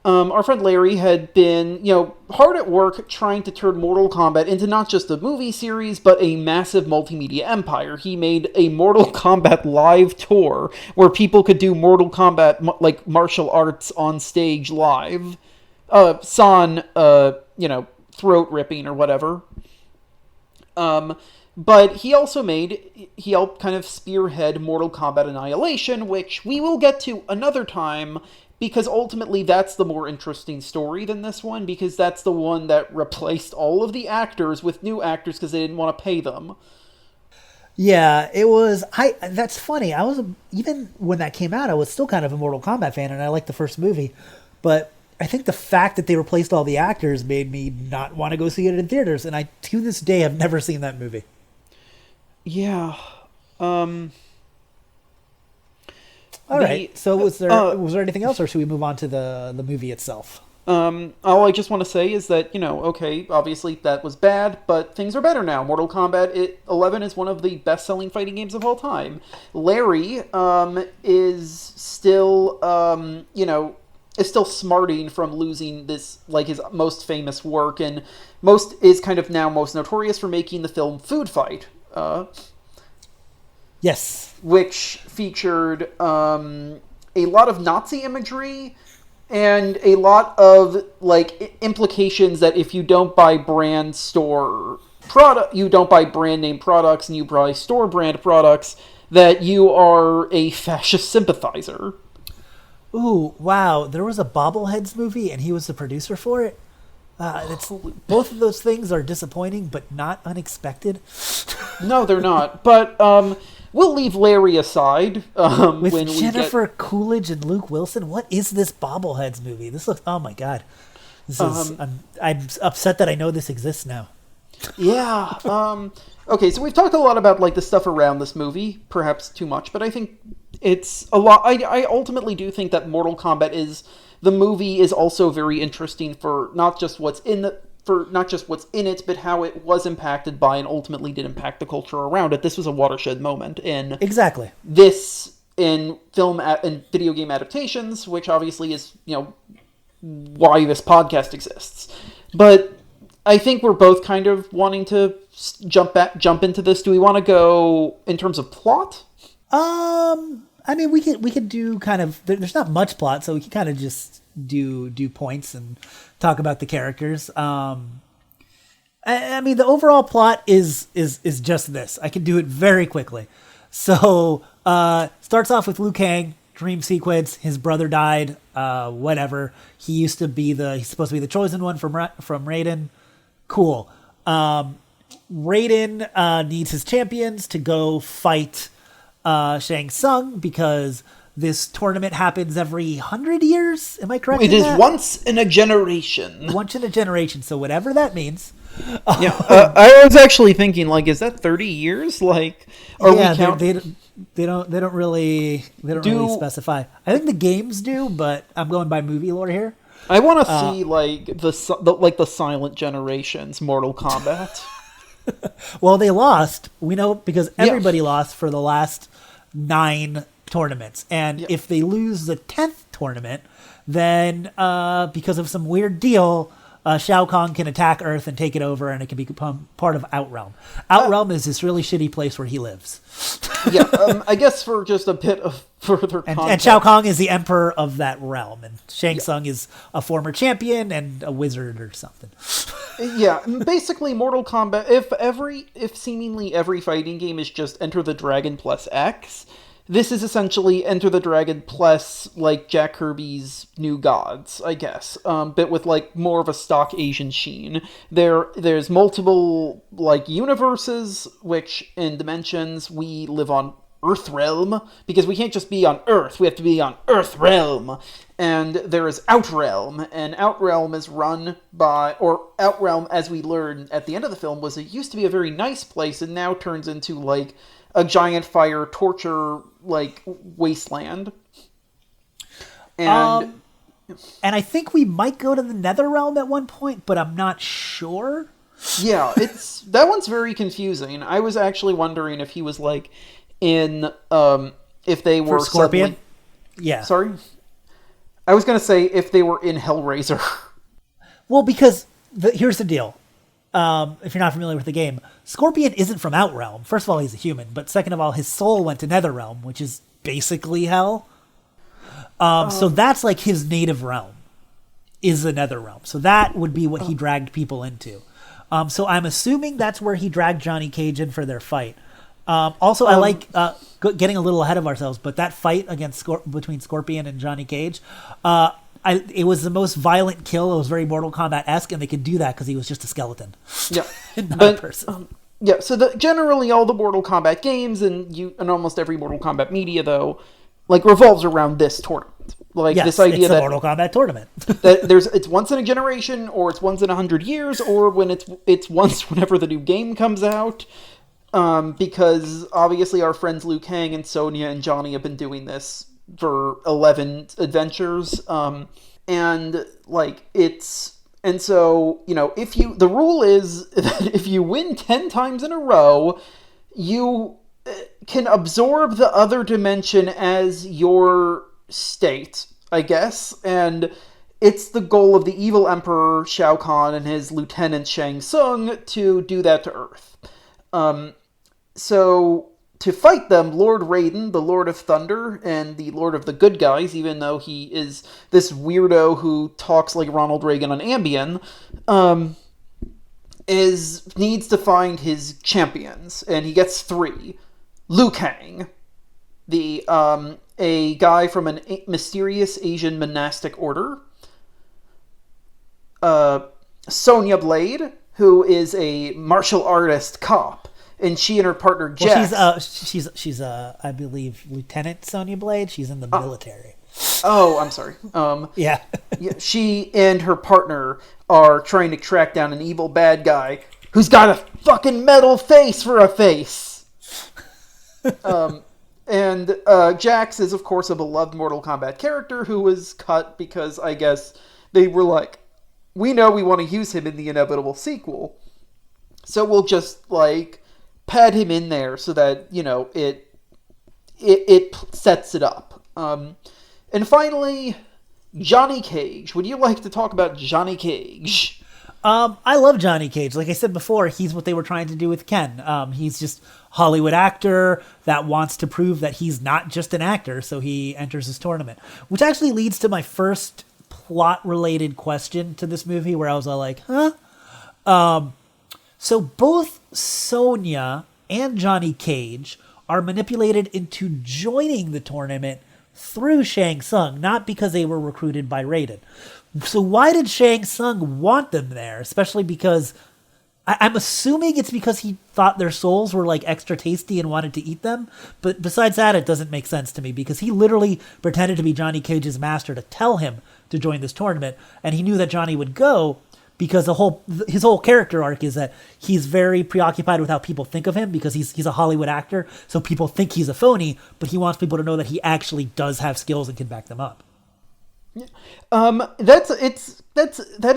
had been, hard at work trying to turn Mortal Kombat into not just a movie series, but a massive multimedia empire. He made a Mortal Kombat live tour where people could do Mortal Kombat, martial arts on stage live. Throat ripping or whatever. But he helped kind of spearhead Mortal Kombat Annihilation, which we will get to another time, because ultimately that's the more interesting story than this one, because that's the one that replaced all of the actors with new actors because they didn't want to pay them. Yeah, it was. That's funny. Even when that came out, I was still kind of a Mortal Kombat fan, and I liked the first movie. But I think the fact that they replaced all the actors made me not want to go see it in theaters, and I, to this day, have never seen that movie. Yeah. All right. So was there anything else, or should we move on to the movie itself? All I just want to say is that, okay, obviously that was bad, but things are better now. Mortal Kombat 11 is one of the best-selling fighting games of all time. Larry is still, is still smarting from losing this, his most famous work, and is kind of now most notorious for making the film Food Fight. Yes. Which featured a lot of Nazi imagery and a lot of implications that if you don't buy you don't buy brand name products and you buy store brand products, that you are a fascist sympathizer. Ooh, wow. There was a Bobbleheads movie and he was the producer for it? It's both of those things are disappointing, but not unexpected. No, they're not. But we'll leave Larry aside. With when Jennifer Coolidge and Luke Wilson, what is this Bobbleheads movie? This looks. Oh my god, this is. I'm upset that I know this exists now. Yeah. Okay, so we've talked a lot about like the stuff around this movie, perhaps too much, but I think it's a lot. I ultimately do think that Mortal Kombat the movie is also very interesting for not just what's in it, but how it was impacted by and ultimately did impact the culture around it. This was a watershed moment in film and video game adaptations, which obviously is why this podcast exists. But I think we're both kind of wanting to jump into this. Do we want to go in terms of plot? I mean, we could do kind of. There's not much plot, so we can kind of just do points and talk about the characters. I mean, the overall plot is just this. I can do it very quickly. So, starts off with Liu Kang, dream sequence. His brother died. Whatever. He's supposed to be the chosen one from Raiden. Cool. Raiden needs his champions to go fight Shang Tsung because this tournament happens every 100 years. Am I correct? It is once in a generation. Once in a generation. So whatever that means. Yeah, I was actually thinking, like, is that 30 years? Like, they don't really specify. I think the games do, but I'm going by movie lore here. I want to see the Silent Generations Mortal Kombat. Well, they lost. We know because everybody lost for the last 9 tournaments. And if they lose the 10th tournament, then because of some weird deal, Shao Kahn can attack Earth and take it over, and it can become part of Outrealm. Outrealm is this really shitty place where he lives. I guess for just a bit of further context. And Shao Kahn is the emperor of that realm, and Shang Tsung is a former champion and a wizard or something. Yeah, basically Mortal Kombat, if seemingly every fighting game is just Enter the Dragon plus X, this is essentially Enter the Dragon plus, like, Jack Kirby's New Gods, I guess, but with, like, more of a stock Asian sheen. There's multiple, like, universes, which, in dimensions, we live on Earthrealm, because we can't just be on Earth, we have to be on Earthrealm. And there is Outrealm, and Outrealm is run by, or Outrealm, as we learn at the end of the film, used to be a very nice place, and now turns into, like, a giant fire torture, like, wasteland. And I think we might go to the Netherrealm at one point, but I'm not sure. Yeah, that one's very confusing. I was actually wondering if he was, like, in if they were for Scorpion. Yeah. Sorry? I was going to say if they were in Hellraiser. Well, because here's the deal. If you're not familiar with the game, Scorpion isn't from Outrealm. First of all, he's a human, but second of all, his soul went to Netherrealm, which is basically hell. So that's like his native realm, is the Netherrealm. So that would be what he dragged people into. So I'm assuming that's where he dragged Johnny Cage in for their fight. Also, I like getting a little ahead of ourselves, but that fight between Scorpion and Johnny Cage, it was the most violent kill. It was very Mortal Kombat-esque, and they could do that because he was just a skeleton. Yeah, not a person. So generally all the Mortal Kombat games and almost every Mortal Kombat media, though, like, revolves around this tournament. Like, this idea it's that Mortal Kombat tournament. that it's once in a generation, or it's once in 100 years, or when it's once whenever the new game comes out. Because obviously our friends Liu Kang and Sonia and Johnny have been doing this for 11 adventures. And so, the rule is that if you win 10 times in a row, you can absorb the other dimension as your state, I guess. And it's the goal of the evil Emperor Shao Kahn and his lieutenant Shang Tsung to do that to Earth. So, to fight them, Lord Raiden, the Lord of Thunder, and the Lord of the Good Guys, even though he is this weirdo who talks like Ronald Reagan on Ambien, needs to find his champions, and he gets 3. Liu Kang, a guy from a mysterious Asian monastic order, Sonia Blade, who is a martial artist cop, and she and her partner Jax. Well, she's I believe Lieutenant Sonia Blade. She's in the military. Oh, I'm sorry. Yeah. Yeah, she and her partner are trying to track down an evil bad guy who's got a fucking metal face for a face. And Jax is, of course, a beloved Mortal Kombat character who was cut because I guess they were like, we know we want to use him in the inevitable sequel, so we'll just like pad him in there so that, you know, it sets it up. And finally, Johnny Cage. Would you like to talk about Johnny Cage? I love Johnny Cage. Like I said before, he's what they were trying to do with Ken. He's just Hollywood actor that wants to prove that he's not just an actor, so he enters this tournament. Which actually leads to my first plot-related question to this movie, where I was all like, huh? So both Sonia and Johnny Cage are manipulated into joining the tournament through Shang Tsung, not because they were recruited by Raiden. So why did Shang Tsung want them there? Especially because I'm assuming it's because he thought their souls were like extra tasty and wanted to eat them. But besides that, it doesn't make sense to me, because he literally pretended to be Johnny Cage's master to tell him to join this tournament. And he knew that Johnny would go because his whole character arc is that he's very preoccupied with how people think of him, because he's a Hollywood actor. So people think he's a phony, but he wants people to know that he actually does have skills and can back them up. That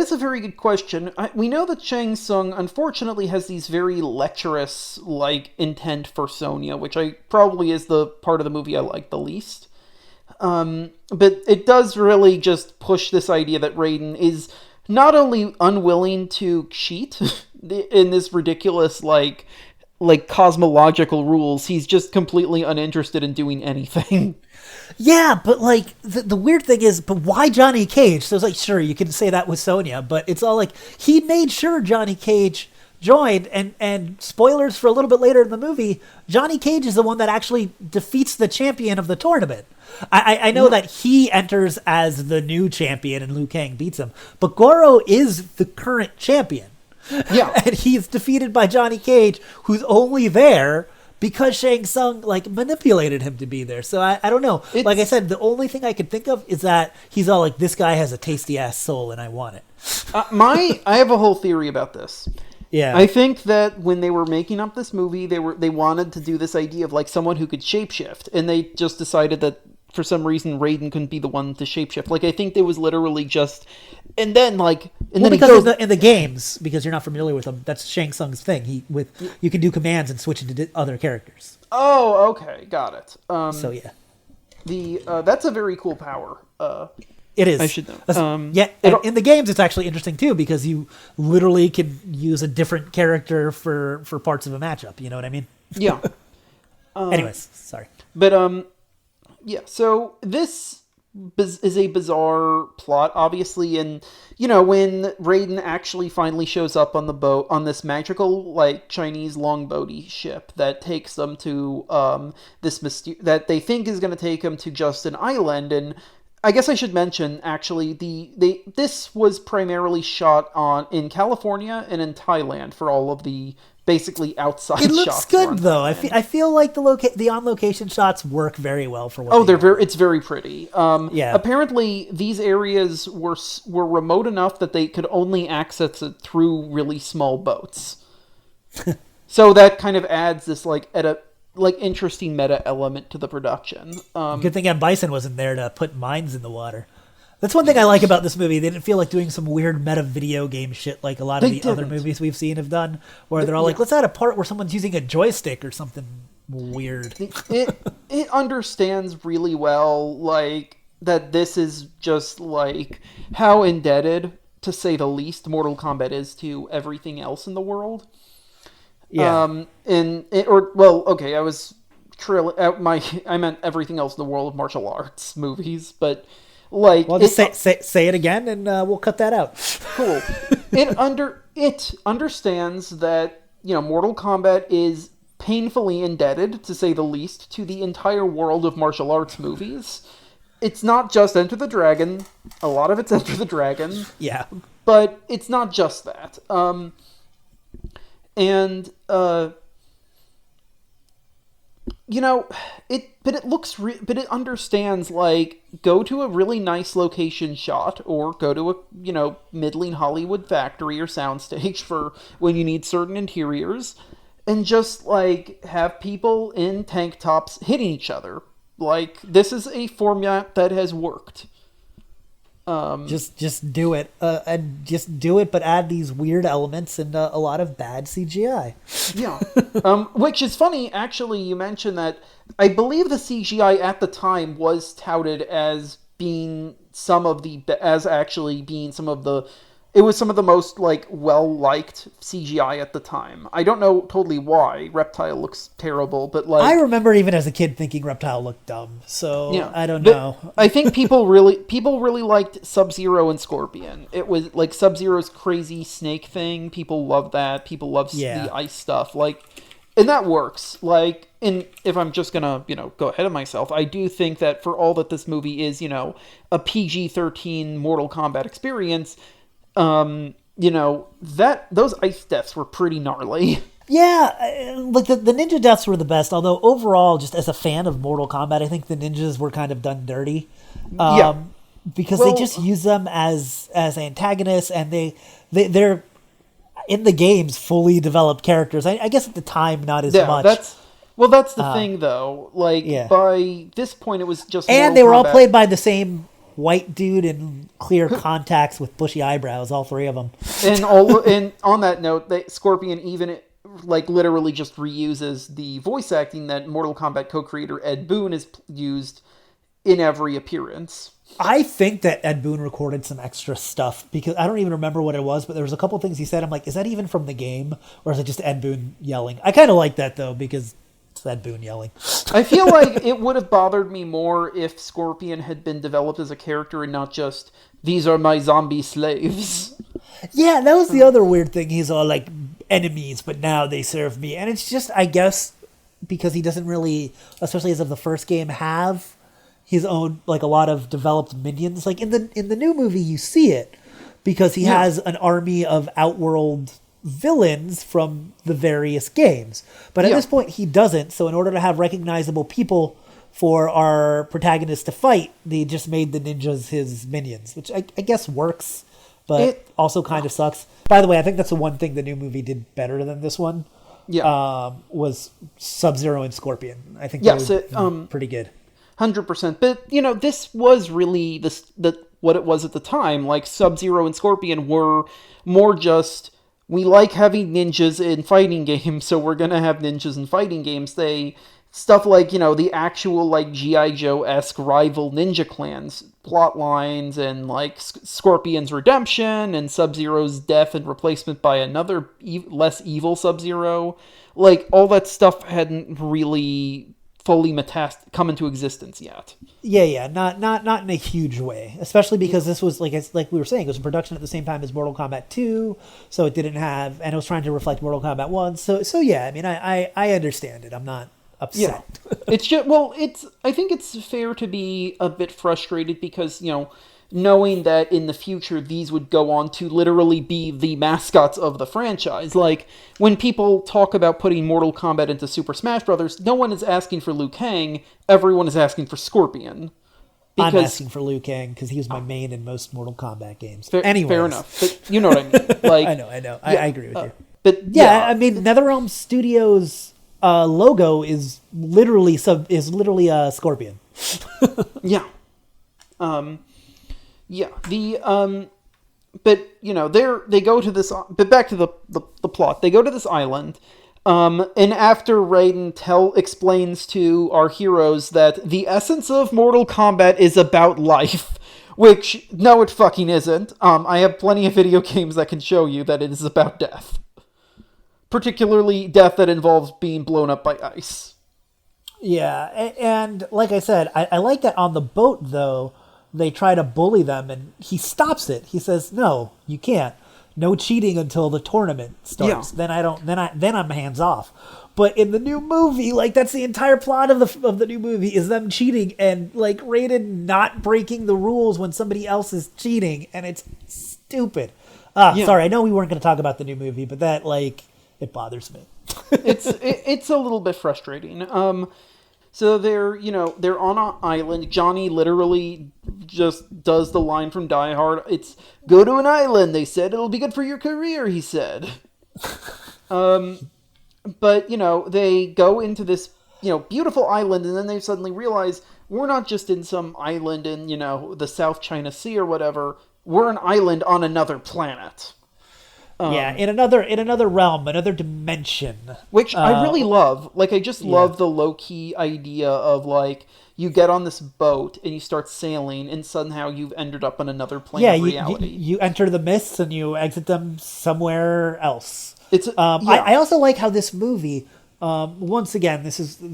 is a very good question. We know that Shang Tsung unfortunately has these very lecherous like intent for Sonia, which probably is the part of the movie I like the least. But it does really just push this idea that Raiden is not only unwilling to cheat in this ridiculous like cosmological rules, he's just completely uninterested in doing anything. Yeah, but like the weird thing is, but why Johnny Cage? So it's like, sure, you can say that with Sonia, but it's all like he made sure Johnny Cage joined, and spoilers for a little bit later in the movie, Johnny Cage is the one that actually defeats the champion of the tournament. I know that he enters as the new champion and Liu Kang beats him, but Goro is the current champion. Yeah. And he's defeated by Johnny Cage, who's only there because Shang Tsung like manipulated him to be there. So I don't know. Like I said, the only thing I could think of is that he's all like, this guy has a tasty ass soul and I want it. I have a whole theory about this. Yeah. I think that when they were making up this movie, they wanted to do this idea of like someone who could shapeshift, and they just decided that for some reason Raiden couldn't be the one to shapeshift. Like I think there was literally just, in the games, because you're not familiar with them, that's Shang Tsung's thing. You can do commands and switch into other characters. Oh, okay, got it. So yeah, that's a very cool power. It is. I should know. In the games, it's actually interesting too, because you literally can use a different character for parts of a matchup. You know what I mean? Yeah. Anyways, sorry. But yeah. So this is a bizarre plot, obviously, and you know when Raiden actually finally shows up on the boat on this magical like Chinese longboaty ship that takes them to that they think is going to take them to just an island. And I guess I should mention, actually, this was primarily shot in California and in Thailand for all of the basically outside shots. It looks good though. I feel like the on location shots work very well for what. It's very pretty. Yeah. Apparently, these areas were remote enough that they could only access it through really small boats. So that kind of adds this interesting meta element to the production. Good thing M. Bison wasn't there to put mines in the water. That's one thing I like about this movie. They didn't feel like doing some weird meta video game shit like a lot of other movies we've seen have done, where they're all like, let's add a part where someone's using a joystick or something weird. It understands really well, like, that this is just, like, how indebted, to say the least, Mortal Kombat is to everything else in the world. Yeah. I meant everything else in the world of martial arts movies, but like, well, just say it again, and we'll cut that out. Cool. It understands that, you know, Mortal Kombat is painfully indebted, to say the least, to the entire world of martial arts movies, it's not just Enter the Dragon. A lot of it's Enter the Dragon. Yeah. But it's not just that. But it understands, like, go to a really nice location shot or go to a, middling Hollywood factory or soundstage for when you need certain interiors and just, like, have people in tank tops hitting each other. Like, this is a format that has worked. Just do it, and just do it, but add these weird elements and a lot of bad CGI. Yeah, which is funny. Actually, you mentioned that. I believe the CGI at the time was touted as being some of the It was some of the most, like, well-liked CGI at the time. I don't know totally why. Reptile looks terrible, but, like... I remember even as a kid thinking Reptile looked dumb, so yeah, I don't know. I think people really liked Sub-Zero and Scorpion. It was, like, Sub-Zero's crazy snake thing. People love that. People love the ice stuff. Like, and that works. Like, and if I'm just gonna, go ahead of myself, I do think that for all that this movie is, a PG-13 Mortal Kombat experience... those ice deaths were pretty gnarly. Yeah, like the ninja deaths were the best, although overall, just as a fan of Mortal Kombat, I think the ninjas were kind of done dirty. Because they just use them as antagonists, and they're in the games fully developed characters. I guess at the time, not as much. That's the thing, though. Like, by this point, it was just and Mortal they were Kombat. all played by the same white dude in clear contacts with bushy eyebrows, all three of them. And on that note, Scorpion even, like, literally just reuses the voice acting that Mortal Kombat co-creator Ed Boon has used in every appearance. I think that Ed Boon recorded some extra stuff, because I don't even remember what it was, but there was a couple things he said. I'm like, is that even from the game? Or is it just Ed Boon yelling? I kind of like that, though, because it's Ed Boon yelling. I feel like it would have bothered me more if Scorpion had been developed as a character and not just, these are my zombie slaves. Yeah, that was the other weird thing. He's all like enemies, but now they serve me. And it's just, I guess, because he doesn't really, especially as of the first game, have his own, like, a lot of developed minions. Like in the new movie, you see it because he has an army of Outworld villains from the various games. But at this point, he doesn't. So in order to have recognizable people for our protagonist to fight, they just made the ninjas his minions, which I guess works, but it also kind of sucks. By the way, I think that's the one thing the new movie did better than this one. Was Sub-Zero and Scorpion. I think they were pretty good. 100%. But, this was really what it was at the time. Like, Sub-Zero and Scorpion were more just, we like having ninjas in fighting games, so we're going to have ninjas in fighting games. Stuff like, the actual, like, G.I. Joe-esque rival ninja clans, plot lines, and, like, Scorpion's redemption, and Sub-Zero's death and replacement by another less evil Sub-Zero. Like, all that stuff hadn't really fully come into existence yet. Yeah, not in a huge way, especially because this was, like we were saying, it was in production at the same time as Mortal Kombat 2, so it didn't have, and it was trying to reflect Mortal Kombat 1. So yeah, I mean, I understand it. I'm not upset. Yeah. It's just, I think it's fair to be a bit frustrated because, knowing that in the future these would go on to literally be the mascots of the franchise. Like, when people talk about putting Mortal Kombat into Super Smash Bros., no one is asking for Liu Kang, everyone is asking for Scorpion. I'm asking for Liu Kang because he was my main in most Mortal Kombat games. Fair enough. But you know what I mean. Like, I know. Yeah, I agree with you. But I mean, NetherRealm Studios logo is literally a Scorpion. Yeah. Yeah, but they go to this. But back to the plot, they go to this island, and after Raiden explains to our heroes that the essence of Mortal Kombat is about life, which no, it fucking isn't. I have plenty of video games that can show you that it is about death, particularly death that involves being blown up by ice. Yeah, and like I said, I like that on the boat though. They try to bully them, and he stops it. He says, no, you can't. no cheating until the tournament starts. Yeah. Then I'm hands off. But in the new movie, like, that's the entire plot of the new movie is them cheating and, like, Raiden not breaking the rules when somebody else is cheating, and it's stupid. Sorry, I know we weren't going to talk about the new movie, but that, like, it bothers me. It's a little bit frustrating. So they're on an island. Johnny literally just does the line from Die Hard. It's, go to an island. They said it'll be good for your career, he said. But, they go into this, beautiful island, and then they suddenly realize we're not just in some island in, the South China Sea or whatever. We're an island on another planet. In another realm, another dimension. Which I really love. Like, I just love the low-key idea of, like, you get on this boat and you start sailing, and somehow you've ended up on another plane of reality. You enter the mists and you exit them somewhere else. I also like how this movie, once again,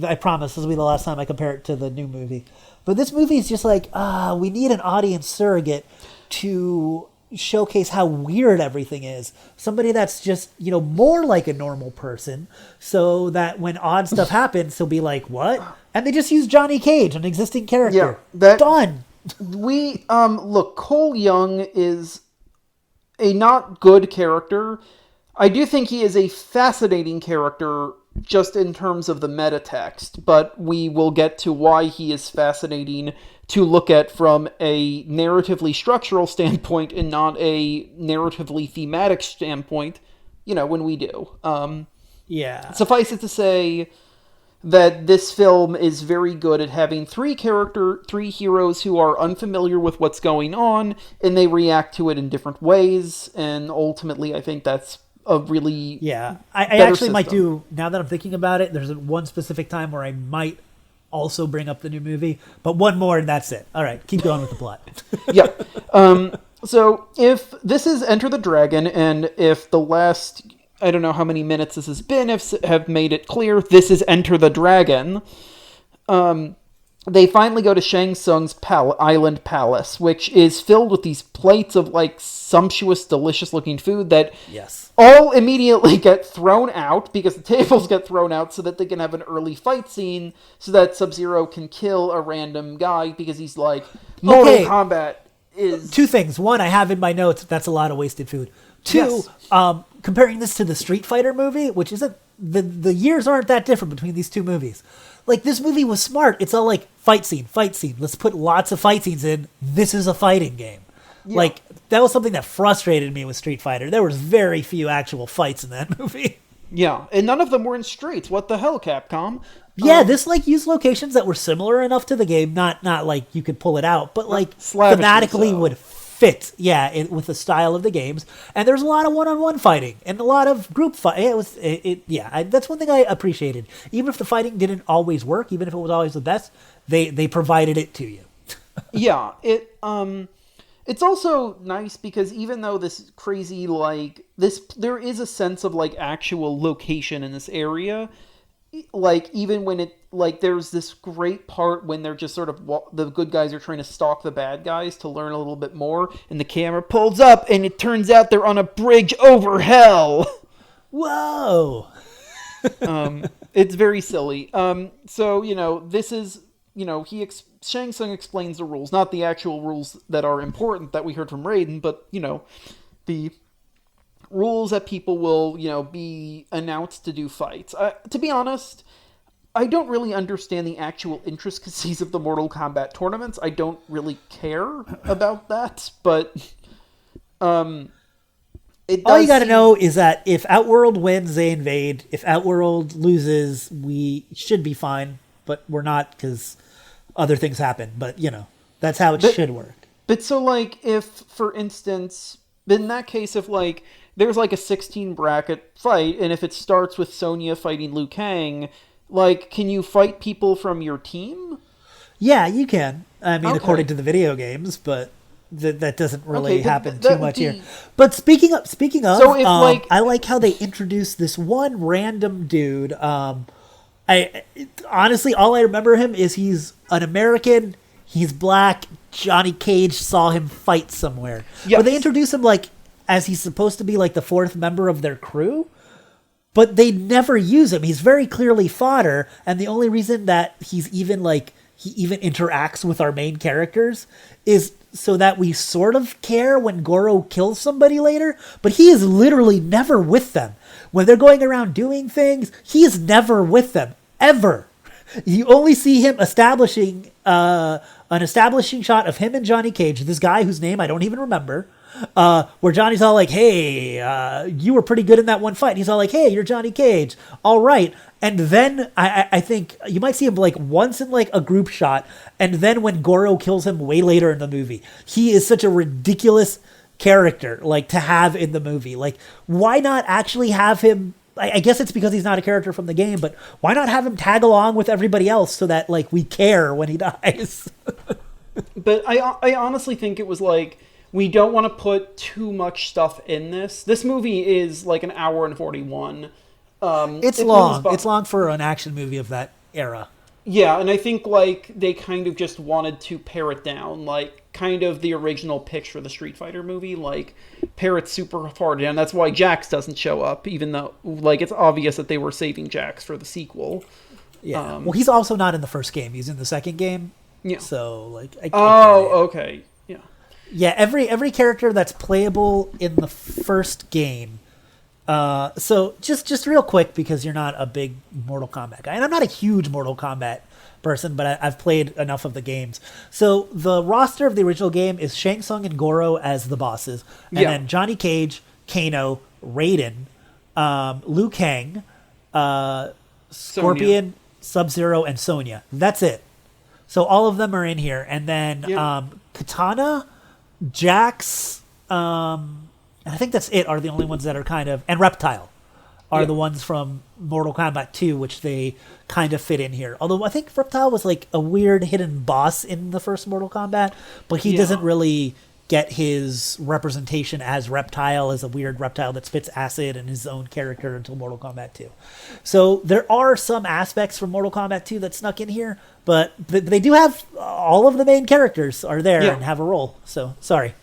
I promise this will be the last time I compare it to the new movie, but this movie is just like, we need an audience surrogate to showcase how weird everything is. Somebody that's just, more like a normal person, so that when odd stuff happens, he'll be like, what? And they just use Johnny Cage, an existing character. Yeah, done. Look, Cole Young is a not good character. I do think he is a fascinating character just in terms of the meta text, but we will get to why he is fascinating to look at from a narratively structural standpoint and not a narratively thematic standpoint, when we do. Suffice it to say that this film is very good at having three heroes who are unfamiliar with what's going on, and they react to it in different ways, and ultimately I think that's a really I actually system. Might do, now that I'm thinking about it, there's one specific time where I might also bring up the new movie, but one more and that's it. All right, keep going with the plot. So if this is Enter the Dragon, and if the last, I don't know how many minutes this has been, have made it clear, this is Enter the Dragon. They finally go to Shang Tsung's island palace, which is filled with these plates of, like, sumptuous, delicious-looking food that all immediately get thrown out, because the tables get thrown out so that they can have an early fight scene, so that Sub-Zero can kill a random guy, because he's like, Mortal Kombat is... Two things. One, I have in my notes, that's a lot of wasted food. Two, comparing this to the Street Fighter movie, which isn't... The years aren't that different between these two movies. Like, this movie was smart. It's all like, fight scene. Let's put lots of fight scenes in. This is a fighting game. Yeah. Like, that was something that frustrated me with Street Fighter. There was very few actual fights in that movie. Yeah, and none of them were in streets. What the hell, Capcom? Yeah, this, like, used locations that were similar enough to the game. Not like you could pull it out, but, like, thematically would fit, with the style of the games. And there's a lot of one-on-one fighting and a lot of group fight. That's one thing I appreciated. Even if the fighting didn't always work, even if it was always the best, they provided it to you. It's also nice because even though this crazy, like, there is a sense of, like, actual location in this area. Like, even when it, like, there's this great part when they're just sort of, the good guys are trying to stalk the bad guys to learn a little bit more, and the camera pulls up, and it turns out they're on a bridge over hell. Whoa! It's very silly. So, this is, Shang Tsung explains the rules, not the actual rules that are important that we heard from Raiden, but, the rules that people will, be announced to do fights. To be honest, I don't really understand the actual intricacies of the Mortal Kombat tournaments. I don't really care about that, but all you gotta know is that if Outworld wins, they invade. If Outworld loses, we should be fine, but we're not because other things happen. But, that's how it should work. But so, like, if, for instance, in that case, if, like, there's, like, a 16 bracket fight, and if it starts with Sonya fighting Liu Kang, like, can you fight people from your team? Yeah, you can. I mean, according to the video games, but that doesn't really happen too much here. But speaking of, so if, I like how they introduced this one random dude. Honestly, all I remember him is he's an American, he's black, Johnny Cage saw him fight somewhere. Yes. But they introduce him, like, as he's supposed to be like the fourth member of their crew, but they never use him. He's very clearly fodder, and the only reason that he's even like he even interacts with our main characters is so that we sort of care when Goro kills somebody later, but he is literally never with them. When they're going around doing things, he is never with them, ever. You only see him establishing an establishing shot of him and Johnny Cage, this guy whose name I don't even remember, where Johnny's all like, hey, you were pretty good in that one fight. And he's all like, hey, you're Johnny Cage. All right. And then I think you might see him like once in like a group shot. And then when Goro kills him way later in the movie, he is such a ridiculous character like to have in the movie. Like, why not actually have him? I guess it's because he's not a character from the game, but why not have him tag along with everybody else so that like we care when he dies? But I honestly think it was like, we don't want to put too much stuff in this. This movie is like an hour and 41. It's long. It's long for an action movie of that era. Yeah, and I think like they kind of just wanted to pare it down, like kind of the original pitch for the Street Fighter movie, like pare it super far down. That's why Jax doesn't show up, even though like it's obvious that they were saving Jax for the sequel. Yeah. Well, he's also not in the first game. He's in the second game. Yeah. So like. Okay. Yeah. Yeah. Every character that's playable in the first game. So just real quick, because you're not a big Mortal Kombat guy, and I'm not a huge Mortal Kombat person, but I've played enough of the games. So the roster of the original game is Shang Tsung and Goro as the bosses, and then Johnny Cage, Kano, Raiden, Liu Kang, Scorpion, Sub-Zero, and Sonya. That's it. So all of them are in here, and then Katana, Jax, and I think that's it, are the only ones that are kind of... And Reptile are the ones from Mortal Kombat 2, which they kind of fit in here. Although I think Reptile was like a weird hidden boss in the first Mortal Kombat, but he doesn't really get his representation as Reptile, as a weird reptile that spits acid and his own character until Mortal Kombat 2. So there are some aspects from Mortal Kombat 2 that snuck in here, but they do have... All of the main characters are there and have a role. So, sorry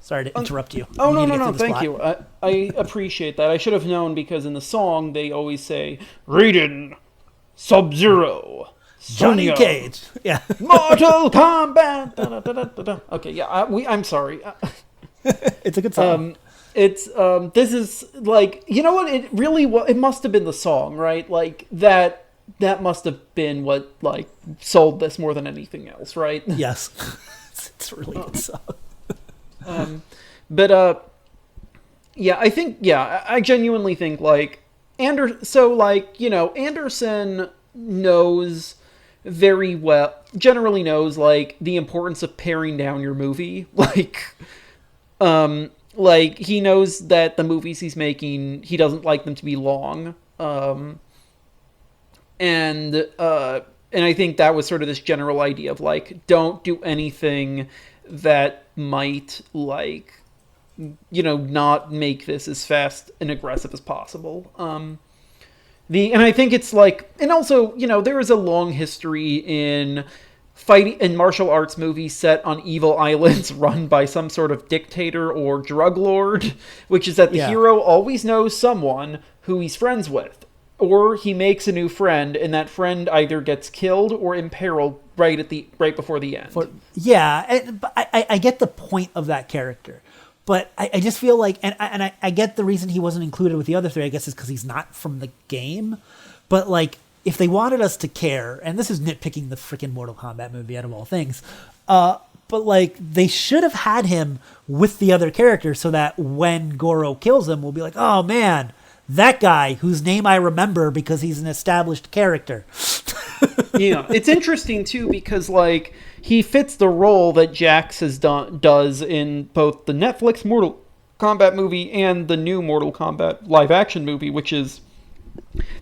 to interrupt you. Oh, no, thank you. I appreciate that. I should have known, because in the song, they always say, Raiden, Sub-Zero, Johnny Cage. Yeah. Mortal Kombat. Da, da, da, da, da. Okay, yeah, I'm sorry. It's a good song. This is, like, you know what? It really it must have been the song, right? Like, that must have been what, like, sold this more than anything else, right? Yes. It's a really good song. I think, I genuinely think, like, Anderson knows very well, generally knows, like, the importance of paring down your movie. Like, he knows that the movies he's making, he doesn't like them to be long. And I think that was sort of this general idea of, like, don't do anything that might, like, not make this as fast and aggressive as possible. And I think it's like, and also, there is a long history in fighting in martial arts movies set on evil islands run by some sort of dictator or drug lord, which is that the hero always knows someone who he's friends with, or he makes a new friend, and that friend either gets killed or imperiled right before the end. I get the point of that character, but I just feel like, and I get the reason he wasn't included with the other three, I guess, is because he's not from the game. But like, if they wanted us to care, and this is nitpicking the freaking Mortal Kombat movie out of all things, but like, they should have had him with the other characters so that when Goro kills him, we'll be like, oh man, that guy whose name I remember because he's an established character. Yeah, it's interesting too, because like, he fits the role that Jax does in both the Netflix Mortal Kombat movie and the new Mortal Kombat live action movie, which is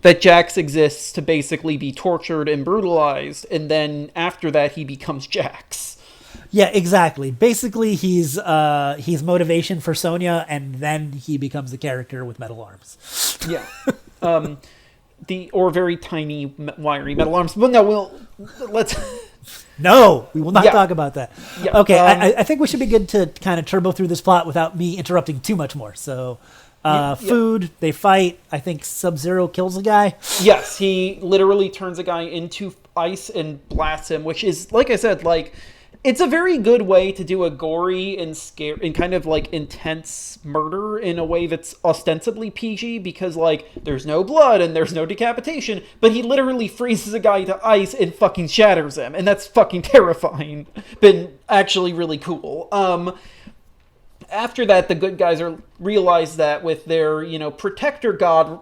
that Jax exists to basically be tortured and brutalized, and then after that he becomes Jax. Yeah, exactly. Basically, he's motivation for Sonya, and then he becomes the character with metal arms. Yeah. Or very tiny, wiry metal arms. But no, let's No, we will not talk about that. Yeah. Okay, I think we should be good to kind of turbo through this plot without me interrupting too much more. So, food, they fight. I think Sub-Zero kills a guy. Yes, he literally turns a guy into ice and blasts him, which is, like I said, like, it's a very good way to do a gory and scare and kind of like intense murder in a way that's ostensibly PG, because like there's no blood and there's no decapitation, but he literally freezes a guy to ice and fucking shatters him, and that's fucking terrifying. Been actually really cool. After that, the good guys realize that with their, protector god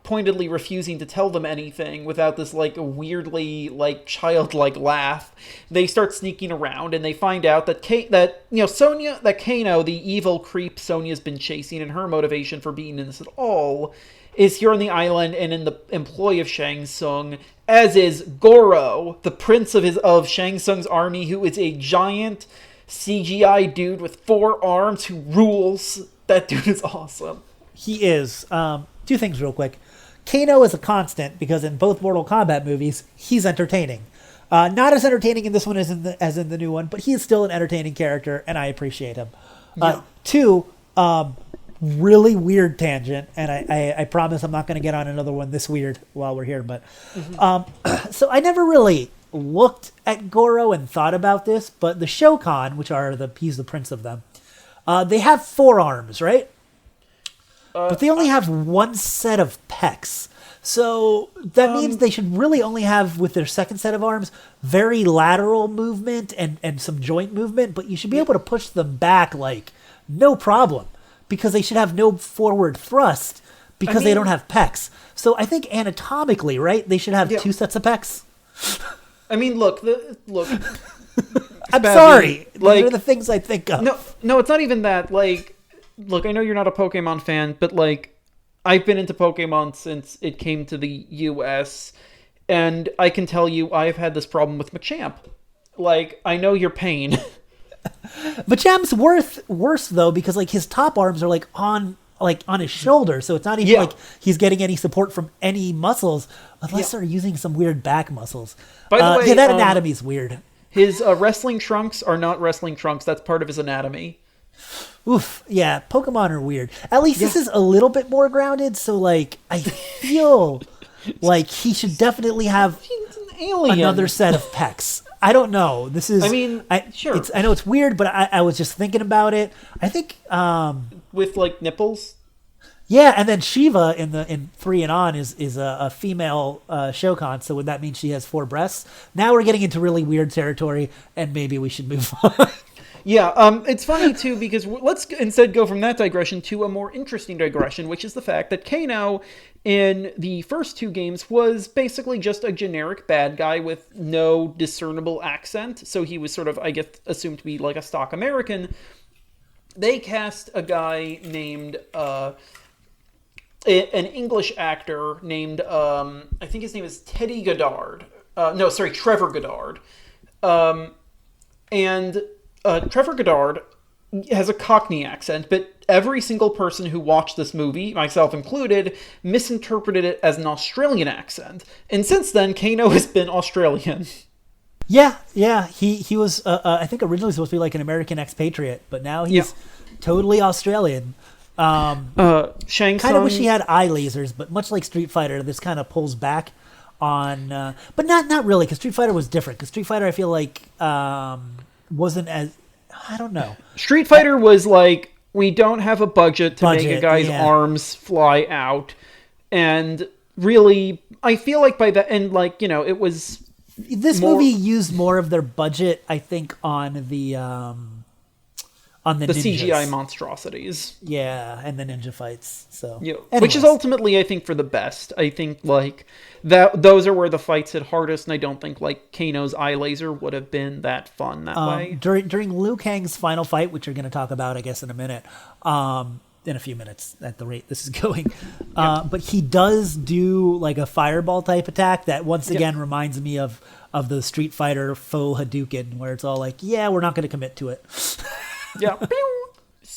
pointedly refusing to tell them anything without this, like, weirdly, like, childlike laugh, they start sneaking around, and they find out that Kano, the evil creep Sonia's been chasing, and her motivation for being in this at all, is here on the island and in the employ of Shang Tsung, as is Goro, the prince of Shang Tsung's army, who is a giant CGI dude with 4 arms who rules. That dude is awesome. He is. 2 things real quick. Kano is a constant because in both Mortal Kombat movies, he's entertaining. Not as entertaining in this one as in the new one, but he is still an entertaining character, and I appreciate him. 2, really weird tangent, and I promise I'm not going to get on another one this weird while we're here. But so I never really looked at Goro and thought about this, but the Shokan, which are he's the prince of them, they have 4 arms, right? But they only have 1 set of pecs. So that means they should really only have, with their second set of arms, very lateral movement and some joint movement, but you should be able to push them back like no problem, because they should have no forward thrust because they don't have pecs. So I think anatomically, right, they should have 2 sets of pecs. I mean, look. I'm sorry. These are the things I think of. No, it's not even that. Like, look, I know you're not a Pokemon fan, but like, I've been into Pokemon since it came to the US, and I can tell you I've had this problem with Machamp. Like, I know your pain. Machamp's worse though, because like his top arms are like on his shoulder, so it's not even like he's getting any support from any muscles, unless they're using some weird back muscles. By the way, that anatomy's weird. His wrestling trunks are not wrestling trunks. That's part of his anatomy. Oof, yeah, Pokemon are weird. At least this is a little bit more grounded, so like I feel like he should definitely have another set of pecs. I don't know. This is. I mean, sure. I know it's weird, but I was just thinking about it. I think with like nipples. Yeah, and then Shiva in 3 and on is a female Shokan, so would that mean she has 4 breasts? Now we're getting into really weird territory, and maybe we should move on. Yeah, it's funny too, because let's instead go from that digression to a more interesting digression, which is the fact that Kano in the first 2 games was basically just a generic bad guy with no discernible accent, so he was sort of, I guess, assumed to be like a stock American. They cast a guy named, an English actor named, I think his name is Teddy Goddard. Trevor Goddard. And Trevor Goddard has a Cockney accent, but every single person who watched this movie, myself included, misinterpreted it as an Australian accent. And since then, Kano has been Australian. Yeah. He was, I think, originally supposed to be like an American expatriate, but now he's totally Australian. Shang Tsung. Kind of wish he had eye lasers, but much like Street Fighter, this kind of pulls back on, but not really, because Street Fighter was different. Because Street Fighter, I feel like, wasn't as, I don't know. Street Fighter was like, we don't have a budget to make a guy's arms fly out, and really, I feel like by the end, like, it was. This movie used more of their budget, I think, on the CGI monstrosities. Yeah, and the ninja fights. So, which is ultimately, I think, for the best. I think like that those are where the fights hit hardest, and I don't think like Kano's eye laser would have been that fun that way. During Liu Kang's final fight, which you're going to talk about, I guess, in a minute. In a few minutes at the rate this is going. But he does do like a fireball type attack that once again reminds me of the Street Fighter faux Hadouken, where it's all like, we're not going to commit to it.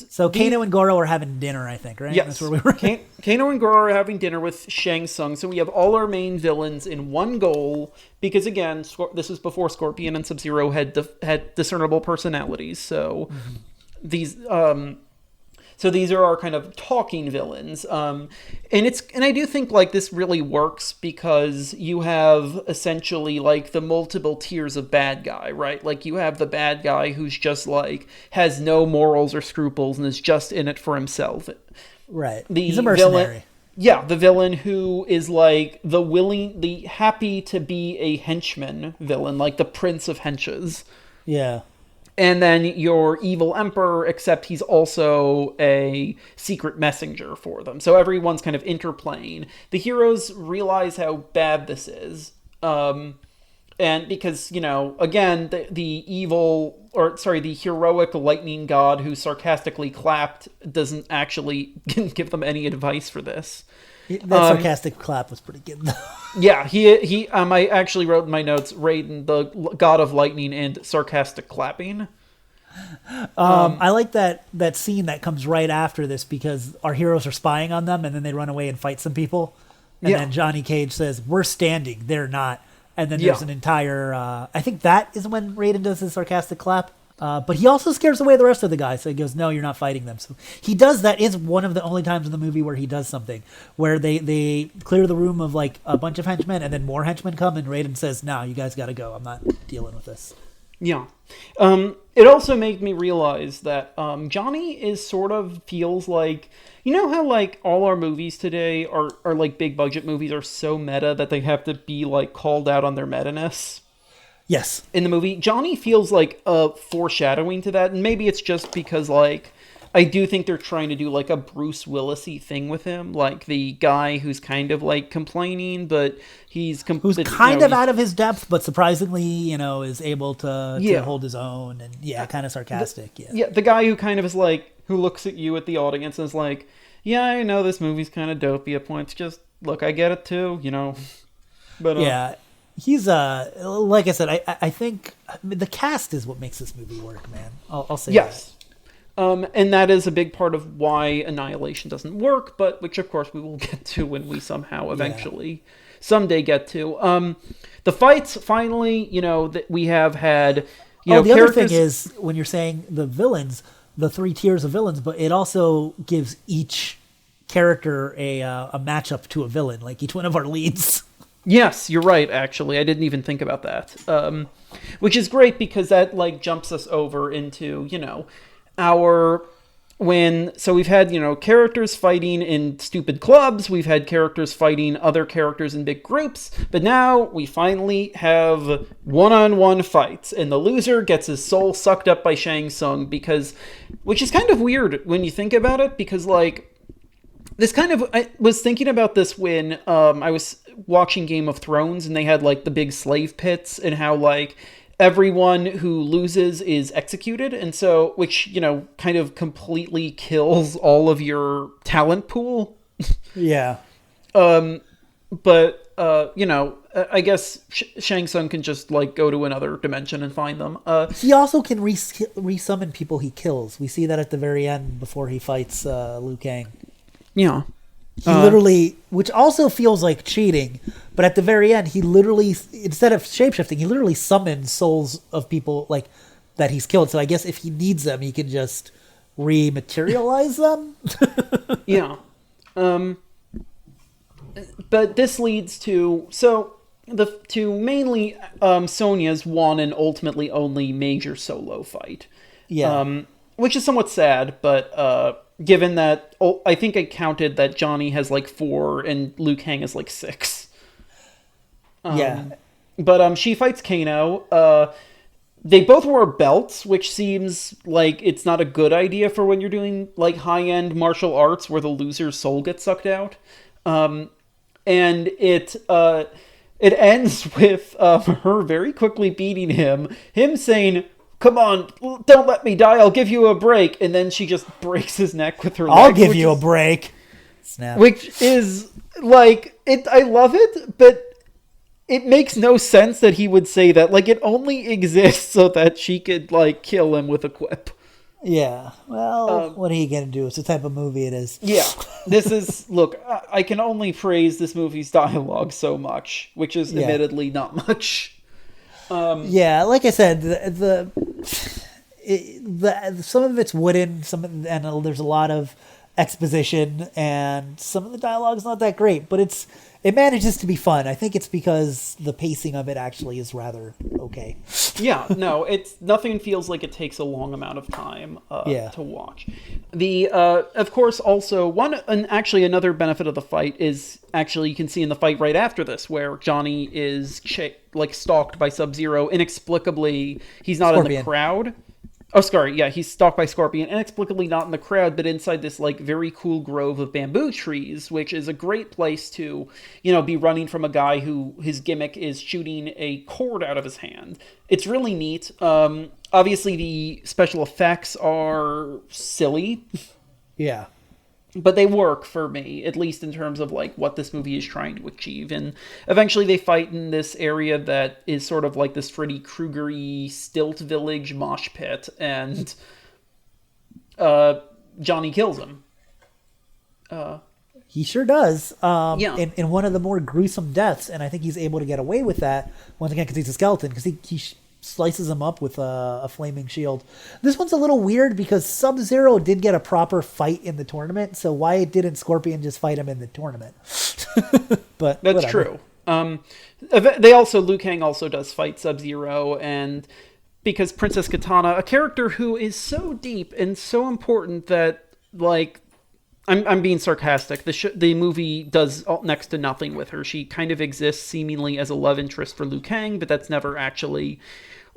So Kano and Goro are having dinner, I think, right? Yes. That's where we were. Kano and Goro are having dinner with Shang Tsung. So we have all our main villains in one goal. Because again, this is before Scorpion and Sub-Zero had discernible personalities. So these are our kind of talking villains. And I do think like this really works because you have essentially like the multiple tiers of bad guy, right? Like you have the bad guy who's just like has no morals or scruples and is just in it for himself. Right. He's a mercenary. The villain who is like the happy to be a henchman villain, like the prince of henches. Yeah. And then your evil emperor, except he's also a secret messenger for them. So everyone's kind of interplaying. The heroes realize how bad this is. And because, again, the heroic lightning god who sarcastically clapped doesn't actually give them any advice for this. That sarcastic clap was pretty good, though. Yeah, I actually wrote in my notes, Raiden, the god of lightning and sarcastic clapping. I like that scene that comes right after this because our heroes are spying on them and then they run away and fight some people. And then Johnny Cage says, "We're standing, they're not." And then there's an entire, I think that is when Raiden does his sarcastic clap. But he also scares away the rest of the guys. So he goes, "No, you're not fighting them." So he does. That is one of the only times in the movie where he does something where they clear the room of like a bunch of henchmen and then more henchmen come and Raiden says, "No, you guys got to go. I'm not dealing with this." Yeah. It also made me realize that Johnny is sort of feels like, how like all our movies today are like big budget movies are so meta that they have to be like called out on their meta-ness. Yes. In the movie, Johnny feels like a foreshadowing to that, and maybe it's just because like I do think they're trying to do like a Bruce Willis-y thing with him, like the guy who's kind of like complaining, but who's kind of out of his depth, but surprisingly, is able to hold his own, and kind of sarcastic. The guy who kind of is like who looks at you at the audience and is like, "Yeah, I know this movie's kind of dopey at points. Just look, I get it too, But yeah. He's like I said, I think the cast is what makes this movie work, man. I'll say yes. And that is a big part of why Annihilation doesn't work, but which of course we will get to when we somehow eventually someday get to. The fights finally, that we have had. The other thing is when you're saying the villains, the three tiers of villains, but it also gives each character a matchup to a villain, like each one of our leads. Yes, you're right, actually. I didn't even think about that. Which is great because that like jumps us over into, so we've had, characters fighting in stupid clubs, we've had characters fighting other characters in big groups, but now we finally have one-on-one fights, and the loser gets his soul sucked up by Shang Tsung which is kind of weird when you think about it, because like, I was thinking about this when I was watching Game of Thrones and they had like the big slave pits and how like everyone who loses is executed. And so, which, kind of completely kills all of your talent pool. Yeah. But, I guess Shang Tsung can just like go to another dimension and find them. He also can resummon people he kills. We see that at the very end before he fights Liu Kang. Yeah. He literally, which also feels like cheating, but at the very end, he literally, instead of shapeshifting, he literally summons souls of people like that he's killed. So I guess if he needs them, he can just rematerialize them. Yeah. But this leads to mainly Sonia's one and ultimately only major solo fight. Yeah. Which is somewhat sad, but given that I think I counted that Johnny has like 4 and Liu Kang has like 6. But she fights Kano. They both wear belts, which seems like it's not a good idea for when you're doing like high-end martial arts where the loser's soul gets sucked out. And it ends with her very quickly beating him saying, "Come on, don't let me die, I'll give you a break." And then she just breaks his neck with her leg. I'll give you a break. Snap. Which is, like, I love it, but it makes no sense that he would say that. Like, it only exists so that she could, like, kill him with a quip. Yeah. Well, what are you going to do? It's the type of movie it is. Yeah. This is, look, I can only praise this movie's dialogue so much, which is admittedly not much. Yeah, like I said, some of it's wooden, and there's a lot of exposition, and some of the dialogue's not that great, but it manages to be fun. I think it's because the pacing of it actually is rather okay. Yeah, no, nothing feels like it takes a long amount of time to watch. Of course, also actually another benefit of the fight is actually you can see in the fight right after this where Johnny is stalked by Sub-Zero inexplicably. He's not in the crowd. Oh, sorry, yeah, he's stalked by Scorpion, inexplicably not in the crowd, but inside this, very cool grove of bamboo trees, which is a great place to, be running from a guy who his gimmick is shooting a cord out of his hand. It's really neat. Obviously, the special effects are silly. Yeah. But they work for me, at least in terms of what this movie is trying to achieve. And eventually they fight in this area that is sort of like this Freddy Krueger-y stilt village mosh pit, and Johnny kills him. He sure does. Yeah. In one of the more gruesome deaths, and I think he's able to get away with that once again because he's a skeleton, because he slices him up with a flaming shield. This one's a little weird because Sub-Zero did get a proper fight in the tournament, so why didn't Scorpion just fight him in the tournament? But that's whatever. true. Liu Kang also does fight Sub-Zero, and because Princess Katana, a character who is so deep and so important that I'm being sarcastic. The movie does next to nothing with her. She kind of exists seemingly as a love interest for Liu Kang, but that's never actually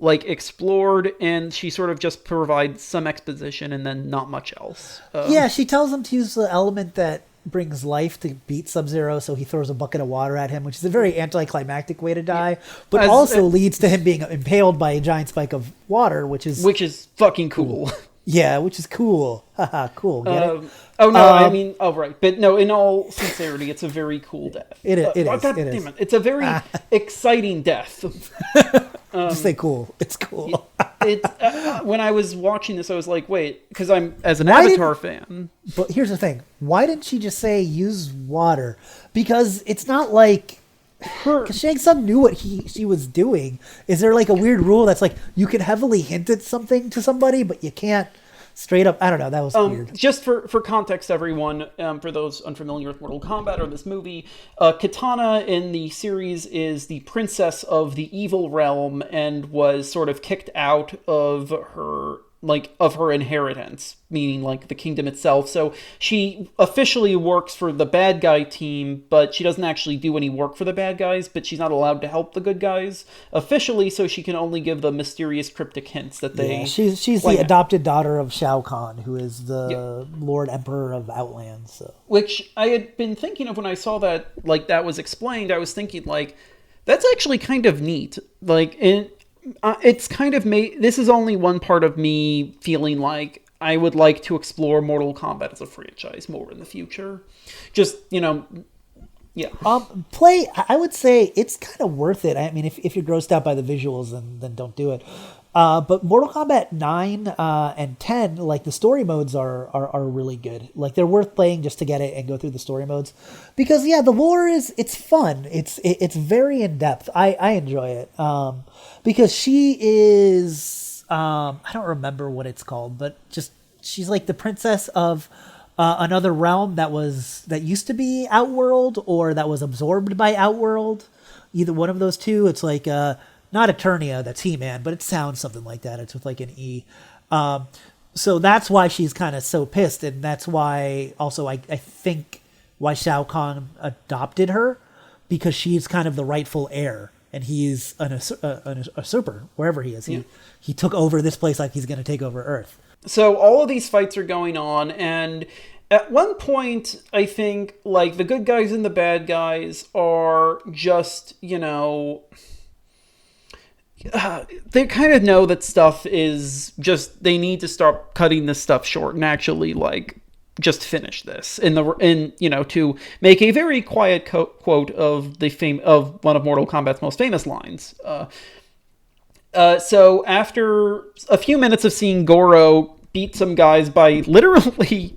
explored, and she sort of just provides some exposition and then not much else. Yeah, she tells him to use the element that brings life to beat Sub-Zero, so he throws a bucket of water at him, which is a very anticlimactic way to die, but also leads to him being impaled by a giant spike of water, which is fucking cool. Yeah, which is cool. Haha, cool. Get it? Oh, no, right. But no, in all sincerity, it's a very cool death. It is. God damn it. It's a very exciting death. Just say cool. It's cool. When I was watching this, I was like, wait, because I'm, as an Avatar fan. But here's the thing. Why didn't she just say use water? Because it's not like... Because Shang Tsung knew what she was doing. Is there a weird rule that's you can heavily hint at something to somebody, but you can't straight up? I don't know. That was weird. Just for context, everyone, for those unfamiliar with Mortal Kombat or this movie, Katana in the series is the princess of the evil realm and was sort of kicked out of her inheritance, meaning the kingdom itself. So she officially works for the bad guy team, but she doesn't actually do any work for the bad guys, but she's not allowed to help the good guys officially, so she can only give the mysterious cryptic hints that they... Yeah, she's the adopted daughter of Shao Kahn, who is the Lord Emperor of Outland. So. Which I had been thinking of when I saw that, that was explained. I was thinking, that's actually kind of neat. It's kind of this is only one part of me feeling like I would like to explore Mortal Kombat as a franchise more in the future. Just, yeah. I would say it's kind of worth it. I mean, if you're grossed out by the visuals, then don't do it. But Mortal Kombat 9 and 10, the story modes are really good. They're worth playing just to get it and go through the story modes. Because, the lore it's fun. It's very in-depth. I enjoy it. Because she is, I don't remember what it's called, but she's the princess of another realm that used to be Outworld or that was absorbed by Outworld. Either one of those two. It's not Eternia, that's He-Man, but it sounds something like that. It's with an E. So that's why she's kind of so pissed, and that's why also I think why Shao Kahn adopted her, because she's kind of the rightful heir, and he's a usurper wherever he is. He took over this place like he's going to take over Earth. So all of these fights are going on, and at one point, I think the good guys and the bad guys are just, they kind of know that stuff is just, they need to start cutting this stuff short and actually just finish this to make a very quiet quote of of one of Mortal Kombat's most famous lines. So after a few minutes of seeing Goro beat some guys by literally,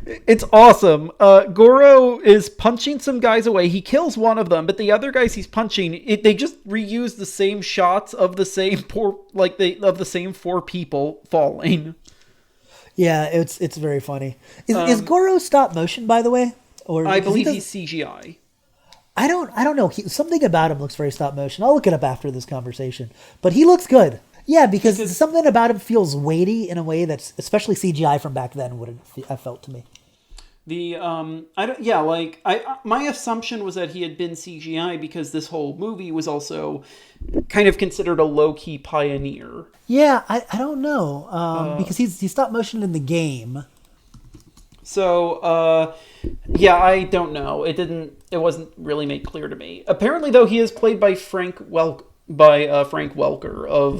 it's awesome. Goro is punching some guys away. He kills one of them, but the other guys he's punching, they just reuse the same shots of the same of the same four people falling. Yeah, it's very funny. Is Goro stop motion, by the way? Or I believe he's CGI. I don't know. Something about him looks very stop motion. I'll look it up after this conversation. But he looks good. Yeah, because something about him feels weighty in a way that's, especially CGI from back then, would have felt to me. My assumption was that he had been CGI because this whole movie was also kind of considered a low-key pioneer. Yeah, I don't know. Because he's stop motion in the game. So, I don't know. It wasn't really made clear to me. Apparently, though, he is played by Frank Welker of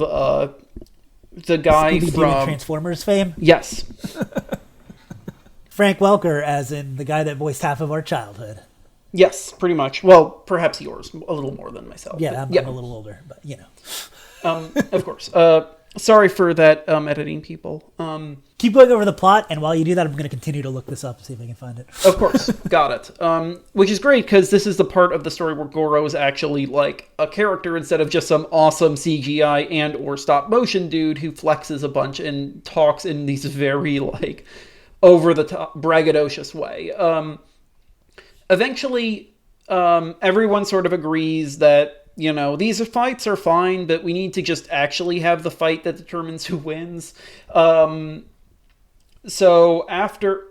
the guy from Transformers fame. Yes. Frank Welker, as in the guy that voiced half of our childhood. Yes, pretty much. Well, perhaps yours, a little more than myself. Yeah, I'm a little older, but you know. Of course. Sorry for that, editing people. Keep going over the plot, and while you do that, I'm going to continue to look this up, see if I can find it. Of course, got it. Which is great, because this is the part of the story where Goro is actually, like, a character instead of just some awesome CGI and or stop-motion dude who flexes a bunch and talks in these very, like, over-the-top, braggadocious way. Eventually, everyone sort of agrees that, you know, these fights are fine, but we need to just actually have the fight that determines who wins. So after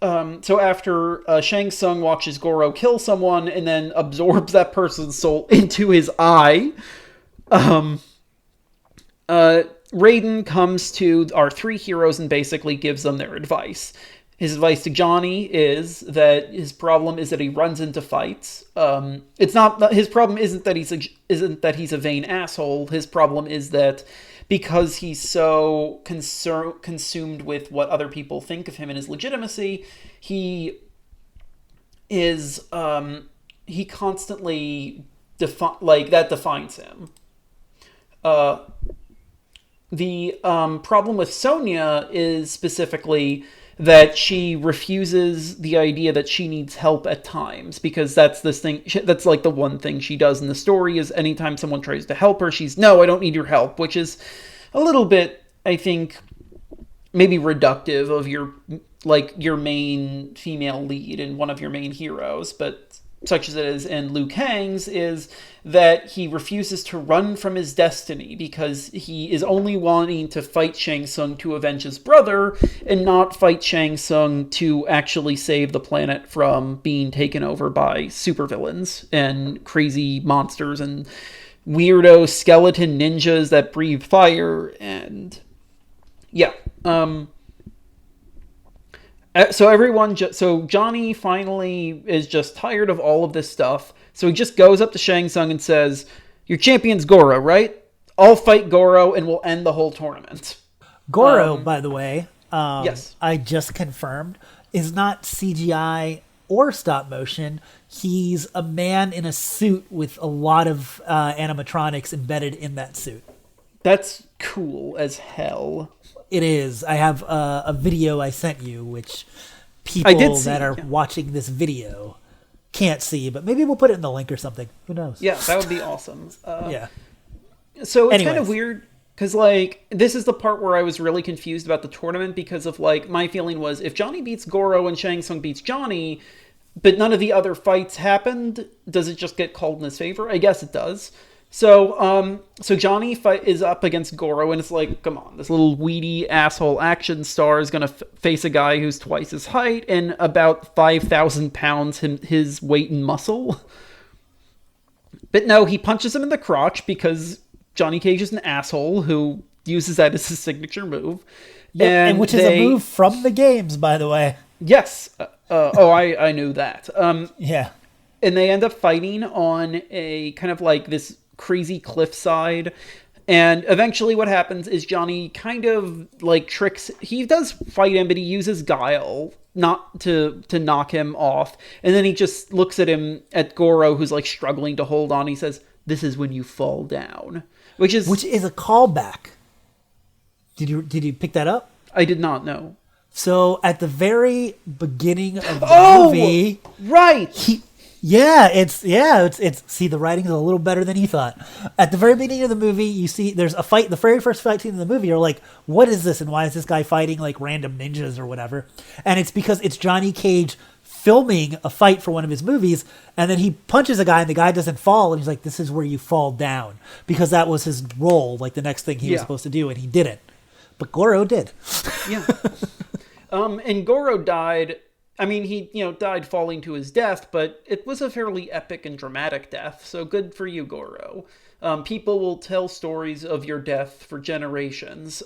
Shang Tsung watches Goro kill someone and then absorbs that person's soul into his eye, Raiden comes to our three heroes and basically gives them their advice. His advice to Johnny is that his problem is that he runs into fights. It's not his problem isn't that he's a vain asshole. His problem is that because he's so consumed with what other people think of him and his legitimacy, he constantly that defines him. The problem with Sonia is specifically that she refuses the idea that she needs help at times, because that's like the one thing she does in the story is anytime someone tries to help her, she's, no, I don't need your help, which is a little bit, I think, maybe reductive of your main female lead and one of your main heroes, but such as it is in Liu Kang's, is that he refuses to run from his destiny because he is only wanting to fight Shang Tsung to avenge his brother and not fight Shang Tsung to actually save the planet from being taken over by supervillains and crazy monsters and weirdo skeleton ninjas that breathe fire and... yeah. So Johnny finally is just tired of all of this stuff. So he just goes up to Shang Tsung and says, "Your champion's Goro, right? I'll fight Goro and we'll end the whole tournament." Goro, by the way, yes, I just confirmed, is not CGI or stop motion. He's a man in a suit with a lot of animatronics embedded in that suit. That's cool as hell. It is. I have a video I sent you, which people that are watching this video can't see, but maybe we'll put it in the link or something. Who knows? Yeah, that would be awesome. Yeah. So it's kind of weird because, like, this is the part where I was really confused about the tournament because of, like, my feeling was if Johnny beats Goro and Shang Tsung beats Johnny, but none of the other fights happened, does it just get called in his favor? I guess it does. So Johnny is up against Goro, and it's like, come on, this little weedy asshole action star is going to face a guy who's twice his height and about 5,000 pounds his weight in muscle. But no, he punches him in the crotch because Johnny Cage is an asshole who uses that as his signature move. Yep, and which is a move from the games, by the way. Yes. I knew that. Yeah. And they end up fighting on a kind of like this crazy cliffside, and eventually what happens is Johnny kind of like tricks, he does fight him, but he uses guile not to knock him off, and then he just looks at Goro, who's like struggling to hold on. He says, "This is when you fall down," which is a callback. Did you pick that up? I did not know. So at the very beginning of the movie, right? It's see, the writing is a little better than he thought. At the very beginning of the movie, you see there's a fight. The very first fight scene in the movie, you're like, what is this? And why is this guy fighting like random ninjas or whatever? And it's because it's Johnny Cage filming a fight for one of his movies, and then he punches a guy and the guy doesn't fall, and he's like, this is where you fall down, because that was his role, like the next thing he was supposed to do, and he didn't. But Goro did. Yeah. And Goro died. I mean, he, died falling to his death, but it was a fairly epic and dramatic death. So good for you, Goro. People will tell stories of your death for generations.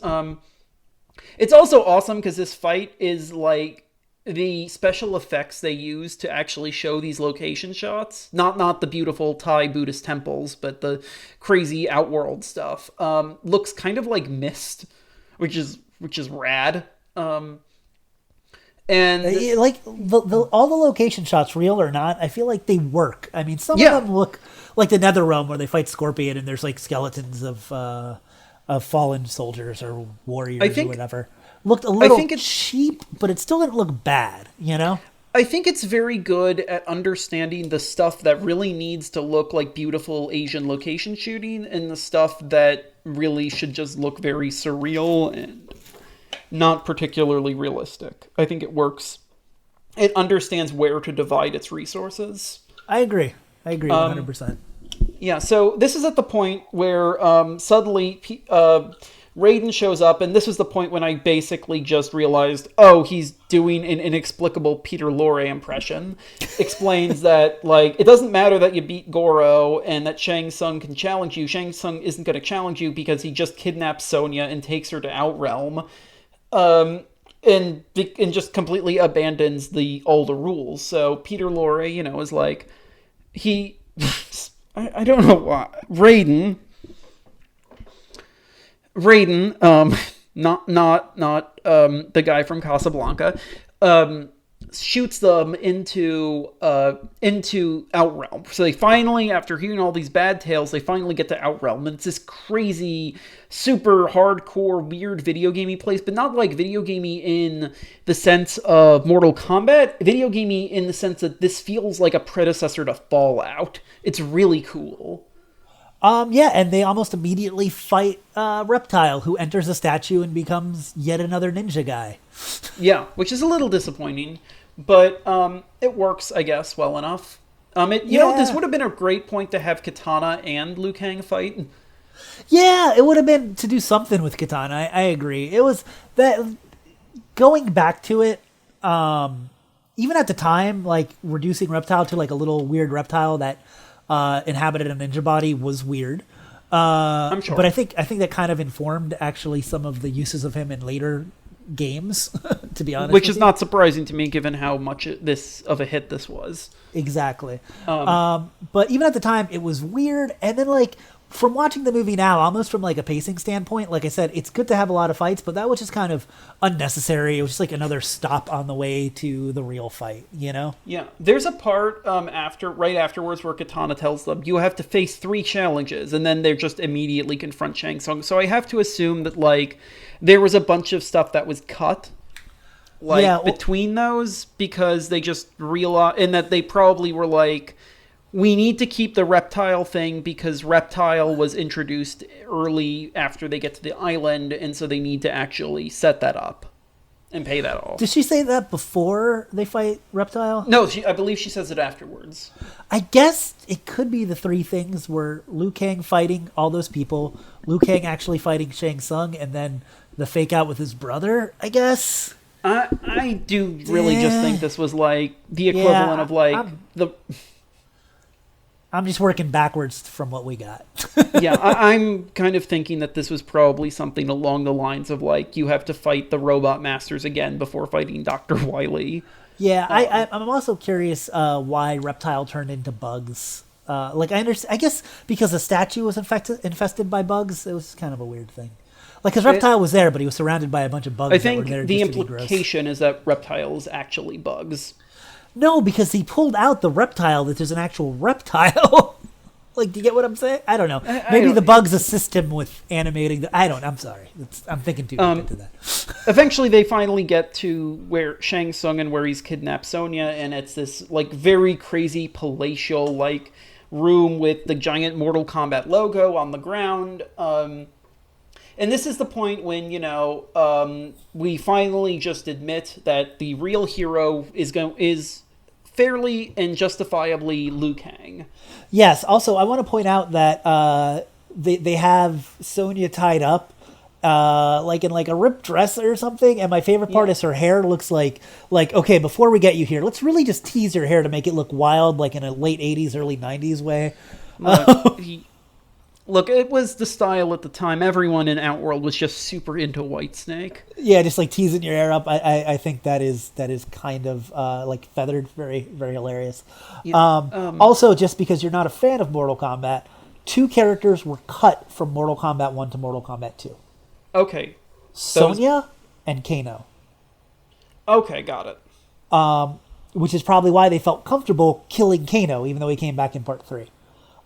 It's also awesome because this fight is like the special effects they use to actually show these location shots. Not the beautiful Thai Buddhist temples, but the crazy outworld stuff. Looks kind of like Mist, which is rad. And like all the location shots, real or not, I feel like they work. I mean, some of them look like the Netherrealm where they fight Scorpion and there's like skeletons of fallen soldiers or warriors or whatever. Looked a little cheap, but it still didn't look bad, I think it's very good at understanding the stuff that really needs to look like beautiful Asian location shooting and the stuff that really should just look very surreal and not particularly realistic. I think it works. It understands where to divide its resources. I agree 100%. Yeah, so this is at the point where suddenly Raiden shows up, and this was the point when I basically just realized, he's doing an inexplicable Peter Lorre impression. Explains that, like, it doesn't matter that you beat Goro and that Shang Tsung can challenge you. Shang Tsung isn't going to challenge you because he just kidnaps Sonia and takes her to Outrealm. And just completely abandons the older rules. So Peter Lorre, is like, I don't know why. Raiden, not the guy from Casablanca, shoots them into Outrealm. So they finally, after hearing all these bad tales, they finally get to Outrealm. And it's this crazy, super hardcore, weird video gamey place, but not like video gamey in the sense of Mortal Kombat, video gamey in the sense that this feels like a predecessor to Fallout. It's really cool. And they almost immediately fight Reptile, who enters a statue and becomes yet another ninja guy. Yeah, which is a little disappointing, but it works, I guess, well enough. This would have been a great point to have Katana and Liu Kang fight. Yeah, it would have been to do something with Katana. I agree. It was that going back to it, even at the time, like reducing Reptile to like a little weird reptile that inhabited a ninja body was weird. I'm sure. But I think that kind of informed actually some of the uses of him in later games, to be honest. Which is not surprising to me given how much this of a hit this was. Exactly. But even at the time, it was weird. And then like from watching the movie now, almost from like a pacing standpoint, like I said, it's good to have a lot of fights, but that was just kind of unnecessary. It was just like another stop on the way to the real fight, Yeah. There's a part right afterwards where Katana tells them, you have to face 3 challenges, and then they just immediately confront Shang Tsung. So I have to assume that like there was a bunch of stuff that was cut between those because they just realized, and that they probably were like, we need to keep the reptile thing because Reptile was introduced early after they get to the island, and so they need to actually set that up and pay that off. Did she say that before they fight Reptile? No, I believe she says it afterwards. I guess it could be the 3 things were Liu Kang fighting all those people, Liu Kang actually fighting Shang Tsung, and then the fake out with his brother, I guess. I do really just think this was like the equivalent of like I'm just working backwards from what we got. I'm kind of thinking that this was probably something along the lines of like, you have to fight the robot masters again before fighting Dr. Wily. Yeah, I'm also curious why Reptile turned into bugs. I guess because the statue was infested by bugs. It was kind of a weird thing. Like, because Reptile was there, but he was surrounded by a bunch of bugs. I think that were there the just to be implication gross. is that Reptile is actually bugs. No, because he pulled out the reptile that there's an actual reptile. Like, do you get what I'm saying? I don't know. Maybe the bugs assist him with animating. I'm sorry. I'm thinking too deep into that. Eventually, they finally get to where Shang Tsung and where he's kidnapped Sonia, and it's this like very crazy palatial like room with the giant Mortal Kombat logo on the ground. And this is the point when we finally just admit that the real hero is fairly and justifiably Liu Kang. Yes. Also, I want to point out that they have Sonya tied up, like in like a ripped dress or something. And my favorite part is her hair looks like okay. Before we get you here, let's really just tease her hair to make it look wild, like in a late '80s, early '90s way. Look, it was the style at the time. Everyone in Outworld was just super into Whitesnake. Yeah, just like teasing your hair up. I think that is kind of like feathered, very, very hilarious. Yeah, also, just because you're not a fan of Mortal Kombat, 2 characters were cut from Mortal Kombat 1 to Mortal Kombat 2. Okay. Sonia and Kano. Okay, got it. Which is probably why they felt comfortable killing Kano, even though he came back in part 3.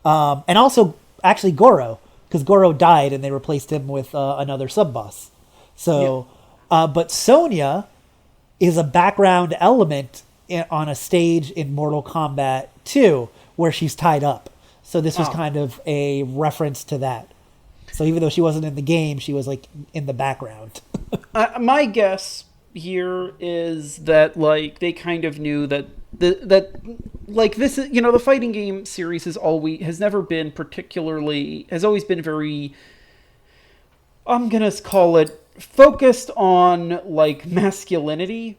And also, actually, Goro, because Goro died and they replaced him with another sub-boss. So, but Sonya is a background element on a stage in Mortal Kombat 2 where she's tied up. So this was kind of a reference to that. So even though she wasn't in the game, she was like in the background. My guess here is that like they kind of knew that that like this is, the fighting game series has always been very, I'm gonna call it, focused on like masculinity,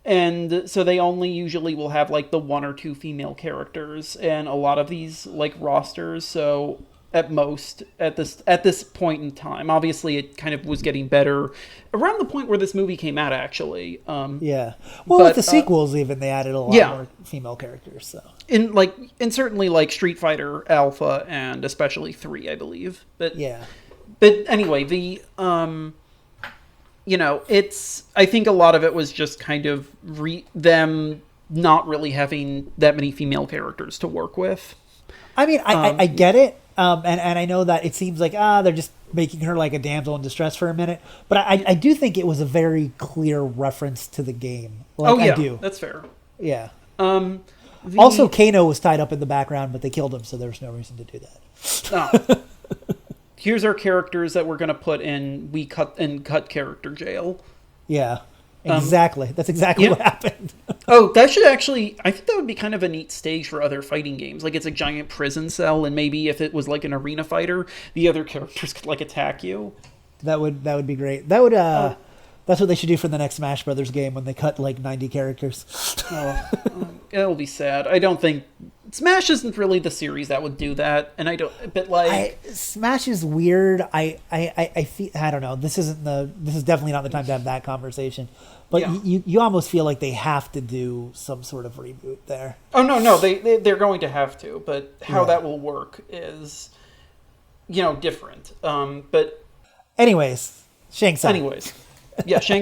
and so they only usually will have like the 1 or 2 female characters and a lot of these like rosters. So at most at this point in time, obviously it kind of was getting better around the point where this movie came out, actually. With the sequels, even they added a lot more female characters. So in certainly like Street Fighter Alpha and especially 3, I believe. But anyway, the it's, I think a lot of it was just kind of them not really having that many female characters to work with. I mean, I get it. And I know that it seems like, they're just making her like a damsel in distress for a minute. But I do think it was a very clear reference to the game. I do. That's fair. Yeah. Also, Kano was tied up in the background, but they killed him, so there was no reason to do that. Here's our characters that we're going to put in cut character jail. Yeah. Exactly. That's exactly what happened. That should actually, I think that would be kind of a neat stage for other fighting games. Like it's a giant prison cell, and maybe if it was like an arena fighter, the other characters could like attack you. That would be great. That would that's what they should do for the next Smash Brothers game when they cut like 90 characters. It'll be sad. I don't think Smash isn't really the series that would do that, and Smash is weird. I feel, I don't know. This is definitely not the time to have that conversation. But you almost feel like they have to do some sort of reboot there. Oh no, they're going to have to, but how that will work is, different. But anyways, Shang Tsung.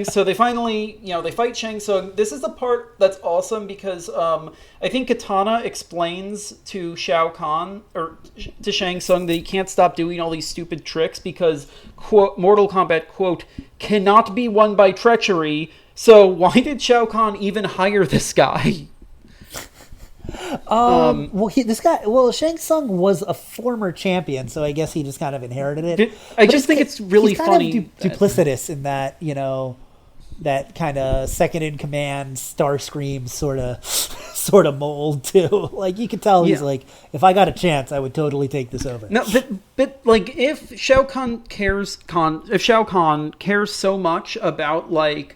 So they finally, they fight Shang Tsung. This is the part that's awesome because I think Katana explains to Shao Kahn, or to Shang Tsung, that he can't stop doing all these stupid tricks because, quote, Mortal Kombat, quote, cannot be won by treachery. So why did Shao Kahn even hire this guy? Shang Tsung was a former champion, so I guess he just kind of inherited it. I just think it's really funny. Kind of duplicitous in that, that kind of second in command Starscream sort of mold too. Like you could tell he's like, if I got a chance, I would totally take this over. No, but like if Shao Kahn cares so much about like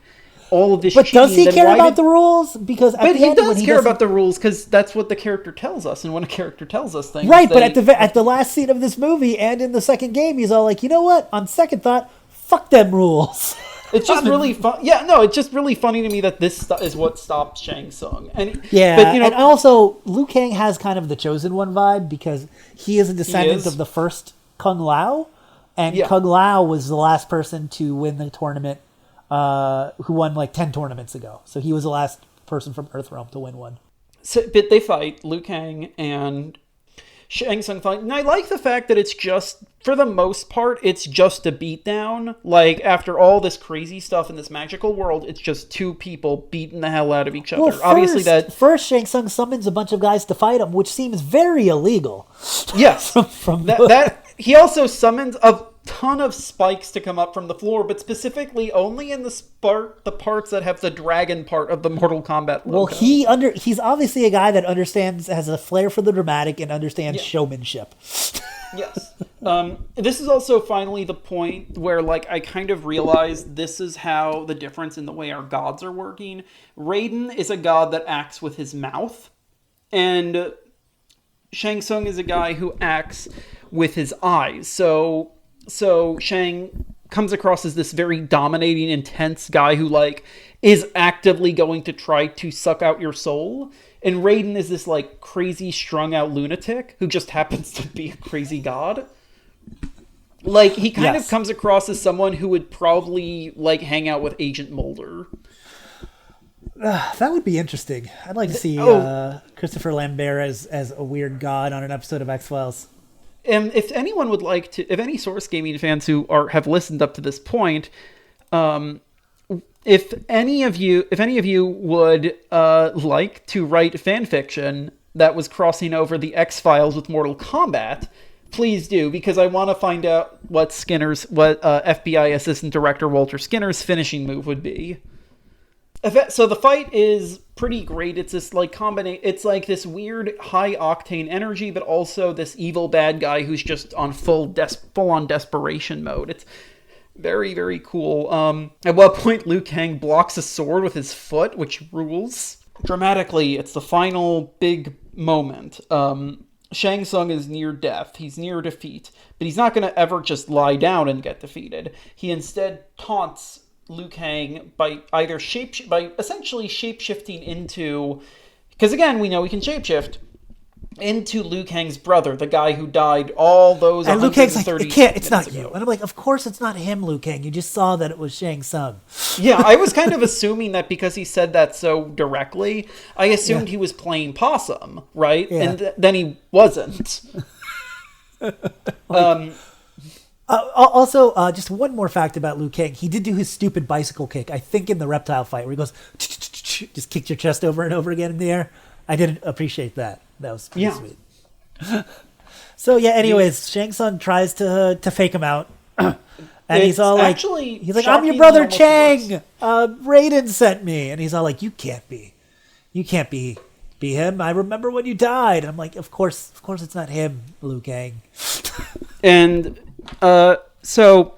all of this, but does he care about the rules? Because he does care about the rules because that's what the character tells us, and when a character tells us things, right? But at the last scene of this movie and in the second game, he's all like, you know what? On second thought, fuck them rules. It's just really fun. Yeah, no, it's just really funny to me that this is what stops Shang Tsung. And also Liu Kang has kind of the chosen one vibe because he is a descendant of the first Kung Lao, and Kung Lao was the last person to win the tournament. Who won like 10 tournaments ago. So he was the last person from Earthrealm to win one. But they fight, Liu Kang and Shang Tsung fight. And I like the fact that it's just, for the most part, it's just a beatdown. Like, after all this crazy stuff in this magical world, it's just two people beating the hell out of each other. Obviously, first Shang Tsung summons a bunch of guys to fight him, which seems very illegal. Yes. that he also summons a ton of spikes to come up from the floor, but specifically only in the parts that have the dragon part of the Mortal Kombat logo. Well, he's obviously a guy that has a flair for the dramatic and understands showmanship. Yes. This is also finally the point where, like, I kind of realized this is how the difference in the way our gods are working. Raiden is a god that acts with his mouth, and Shang Tsung is a guy who acts with his eyes. So Shang comes across as this very dominating, intense guy who, like, is actively going to try to suck out your soul. And Raiden is this, like, crazy, strung-out lunatic who just happens to be a crazy god. Like, he kind of comes across as someone who would probably, like, hang out with Agent Mulder. That would be interesting. I'd like to see Christopher Lambert as a weird god on an episode of X-Files. And if anyone would like to, if any Source Gaming fans who have listened up to this point, if any of you would like to write fan fiction that was crossing over the X-Files with Mortal Kombat, please do, because I want to find out what FBI Assistant Director Walter Skinner's finishing move would be. So the fight is pretty great. It's this like it's like this weird high octane energy, but also this evil bad guy who's just on full on desperation mode. It's very, very cool. At what point Liu Kang blocks a sword with his foot, which rules. Dramatically, it's the final big moment. Shang Tsung is near death. He's near defeat, but he's not going to ever just lie down and get defeated. He instead taunts Liu Kang by essentially shapeshifting into, because again, we know he can shapeshift, into Liu Kang's brother, the guy who died all those 130 And Liu Kang's like, it's not ago. you. And I'm like, of course it's not him, Liu Kang. You just saw that it was Shang Tsung. Yeah, I was kind of assuming that because he said that so directly, I assumed he was playing possum, right? Yeah. And then he wasn't. Also, just one more fact about Liu Kang. He did do his stupid bicycle kick, I think in the reptile fight, where he goes, just kicked your chest over and over again in the air. I didn't appreciate that. That was pretty sweet. So, anyways, Shang Tsung tries to fake him out. And he's all like, I'm your brother Chang. Raiden sent me. And he's all like, you can't be him. I remember when you died. And I'm like, of course it's not him, Liu Kang. And so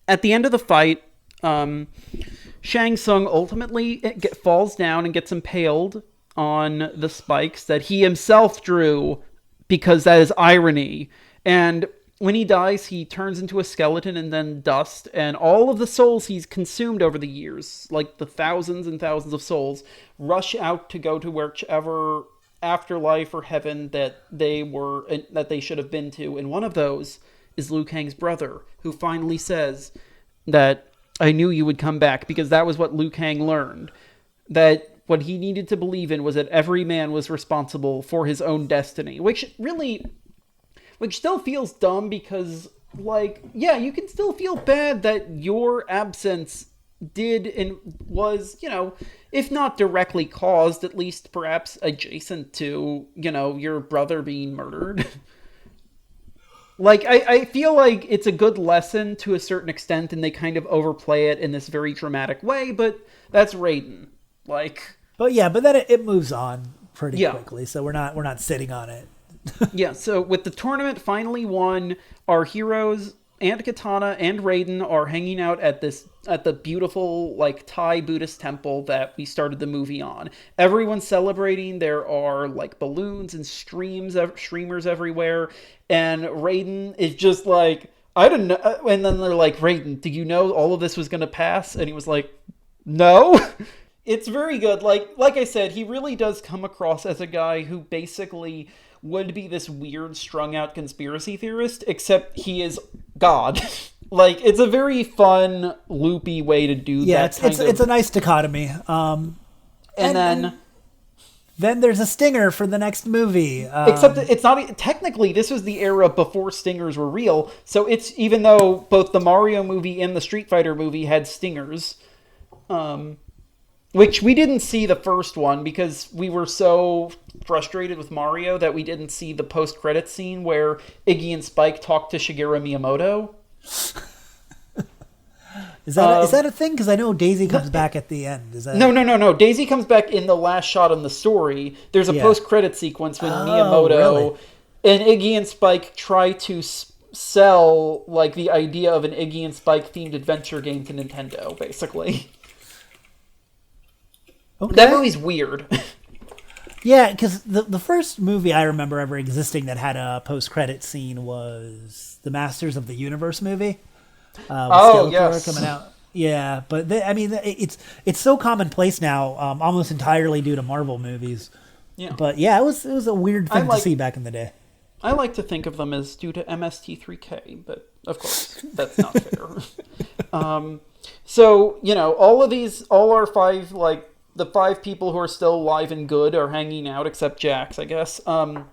at the end of the fight, Shang Tsung ultimately falls down and gets impaled on the spikes that he himself drew, because that is irony. And when he dies, he turns into a skeleton and then dust, and all of the souls he's consumed over the years, like the thousands and thousands of souls, rush out to go to whichever afterlife or heaven that they should have been to. And one of those is Liu Kang's brother, who finally says that I knew you would come back, because that was what Liu Kang learned. That what he needed to believe in was that every man was responsible for his own destiny, which still feels dumb, because, like, yeah, you can still feel bad that your absence did and was, if not directly caused, at least perhaps adjacent to, your brother being murdered. Like, I feel like it's a good lesson to a certain extent, and they kind of overplay it in this very dramatic way, but that's Raiden. But then it moves on pretty quickly, so we're not sitting on it. Yeah, so with the tournament finally won, our heroes and Katana and Raiden are hanging out at the beautiful, like, Thai Buddhist temple that we started the movie on. Everyone's celebrating. There are, like, balloons and streamers everywhere, and Raiden is just like, I don't know. And then they're like, Raiden, do you know all of this was going to pass? And he was like, no. It's very good. Like I said, he really does come across as a guy who basically would be this weird, strung-out conspiracy theorist, except he is God. Like, it's a very fun, loopy way to do that. Yeah, it's a nice dichotomy. And then then there's a stinger for the next movie. Except that it's not technically. This was the era before stingers were real. So it's even though both the Mario movie and the Street Fighter movie had stingers, which we didn't see the first one because we were so frustrated with Mario that we didn't see the post-credits scene where Iggy and Spike talk to Shigeru Miyamoto. Is that a thing? Because I know Daisy comes back at the end. Is that... No. Daisy comes back in the last shot in the story. There's a post-credit sequence when Miyamoto and Iggy and Spike try to sell like the idea of an Iggy and Spike themed adventure game to Nintendo, basically. Okay. That movie's weird. Yeah, because the first movie I remember ever existing that had a post-credit scene was the Masters of the Universe movie. Yes. Coming out. Yeah, but it's so commonplace now, almost entirely due to Marvel movies. Yeah. But yeah, it was a weird thing to see back in the day. I like to think of them as due to MST3K, but of course that's not fair. So all our five the five people who are still alive and good are hanging out, except Jax, I guess. And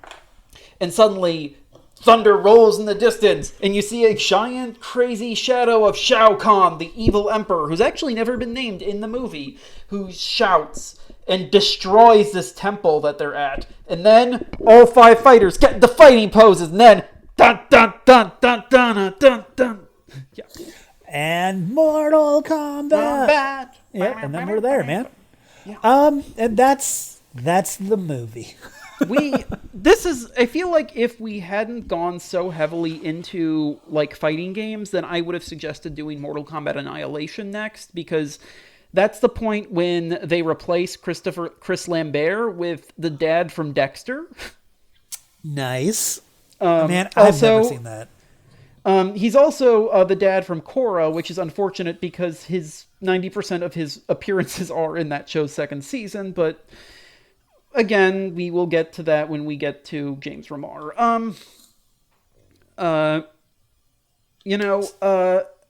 suddenly, thunder rolls in the distance, and you see a giant, crazy shadow of Shao Kahn, the evil emperor, who's actually never been named in the movie, who shouts and destroys this temple that they're at. And then all five fighters get the fighting poses, and then dun dun dun dun dun dun dun. Yeah. And Mortal Kombat. Yeah, and then we're there, man. Yeah. And that's the movie. I feel like if we hadn't gone so heavily into like fighting games, then I would have suggested doing Mortal Kombat Annihilation next, because that's the point when they replace Chris Lambert with the dad from Dexter. Nice. Man, I've never seen that. He's also the dad from Korra, which is unfortunate because 90% of his appearances are in that show's second season. But again, we will get to that when we get to James Remar.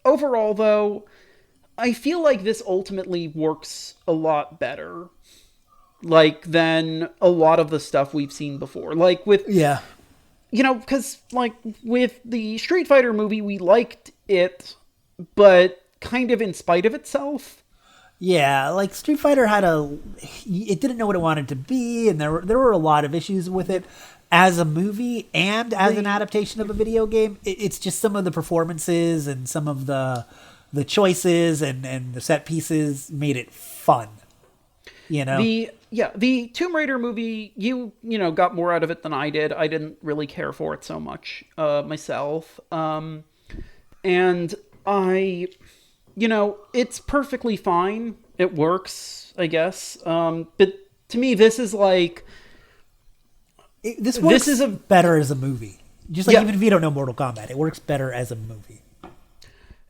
Overall, though, I feel like this ultimately works a lot better, than a lot of the stuff we've seen before. Because, with the Street Fighter movie, we liked it, but kind of in spite of itself. Yeah, Street Fighter it didn't know what it wanted to be, and there were a lot of issues with it as a movie and as an adaptation of a video game. It's just some of the performances and some of the choices and the set pieces made it fun. The Tomb Raider movie, you got more out of it than I did. I didn't really care for it so much myself. And it's perfectly fine. It works, I guess. But to me, this is this is better as a movie. Just even if you don't know Mortal Kombat, it works better as a movie.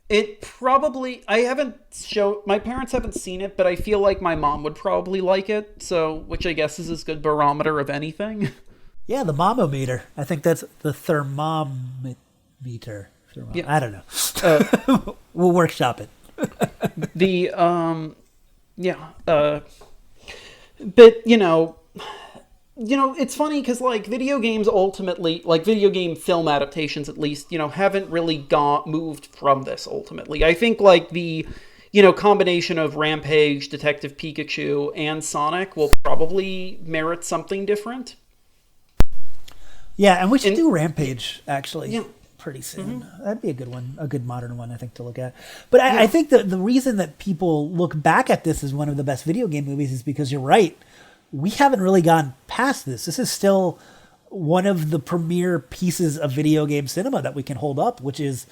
It probably, my parents haven't seen it, but I feel like my mom would probably like it. So, which I guess is a good barometer of anything. Yeah, the momometer. I think that's the thermometer. Yeah. I don't know. We'll workshop it. But it's funny because video games ultimately, video game film adaptations at least, haven't really moved from this ultimately. I think the combination of Rampage, Detective Pikachu, and Sonic will probably merit something different. Yeah, and we should do Rampage actually pretty soon. Mm-hmm. That'd be a good one, a good modern one I think to look at. But I think that the reason that people look back at this as one of the best video game movies is because you're right. We haven't really gone past this. This is still one of the premier pieces of video game cinema that we can hold up, which is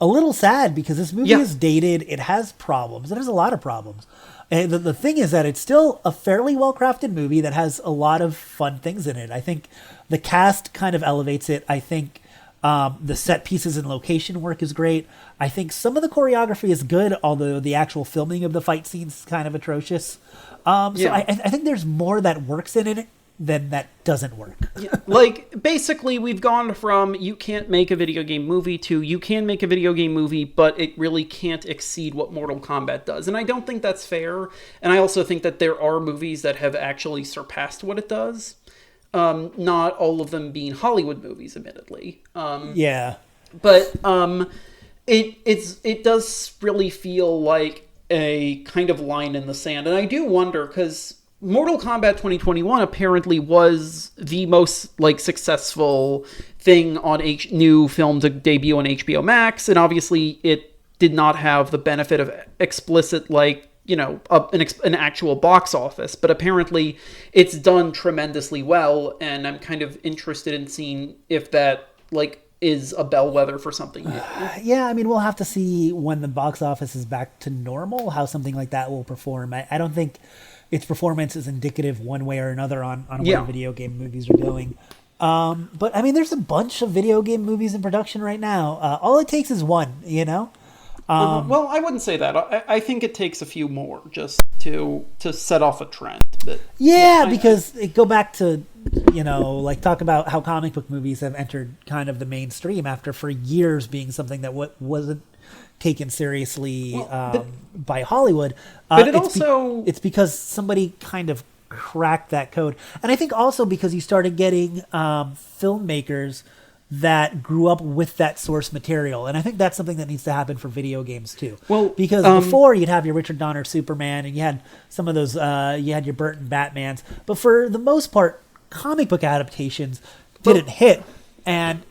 a little sad because this movie is dated. It has problems. It has a lot of problems. And the thing is that it's still a fairly well-crafted movie that has a lot of fun things in it. I think the cast kind of elevates it. I think the set pieces and location work is great. I think some of the choreography is good, although the actual filming of the fight scenes is kind of atrocious. So I think there's more that works in it then that doesn't work. Like, basically, we've gone from you can't make a video game movie to you can make a video game movie, but it really can't exceed what Mortal Kombat does. And I don't think that's fair. And I also think that there are movies that have actually surpassed what it does. Not all of them being Hollywood movies, admittedly. But it does really feel like a kind of line in the sand. And I do wonder, because Mortal Kombat 2021 apparently was the most like successful thing on new film to debut on HBO Max, and obviously it did not have the benefit of explicit like an actual box office, but apparently it's done tremendously well, and I'm kind of interested in seeing if that like is a bellwether for something new. Yeah, I mean, we'll have to see when the box office is back to normal how something like that will perform. I don't think its performance is indicative one way or another on where video game movies are going. But I mean, there's a bunch of video game movies in production right now. All it takes is one, well, I wouldn't say that. I think it takes a few more just to set off a trend. But, because go back to, like talk about how comic book movies have entered kind of the mainstream after for years being something that wasn't taken seriously by Hollywood. But it's because somebody kind of cracked that code. And I think also because you started getting filmmakers that grew up with that source material. And I think that's something that needs to happen for video games too. Well, because before you'd have your Richard Donner Superman and you had some of those, you had your Burton Batmans. But for the most part, comic book adaptations didn't hit. And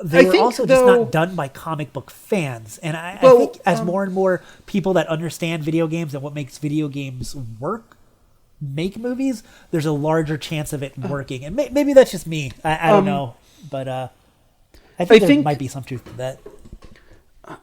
they were also just not done by comic book fans. And I think as more and more people that understand video games and what makes video games work make movies, there's a larger chance of it working. And maybe that's just me. I don't know. But I think there might be some truth to that.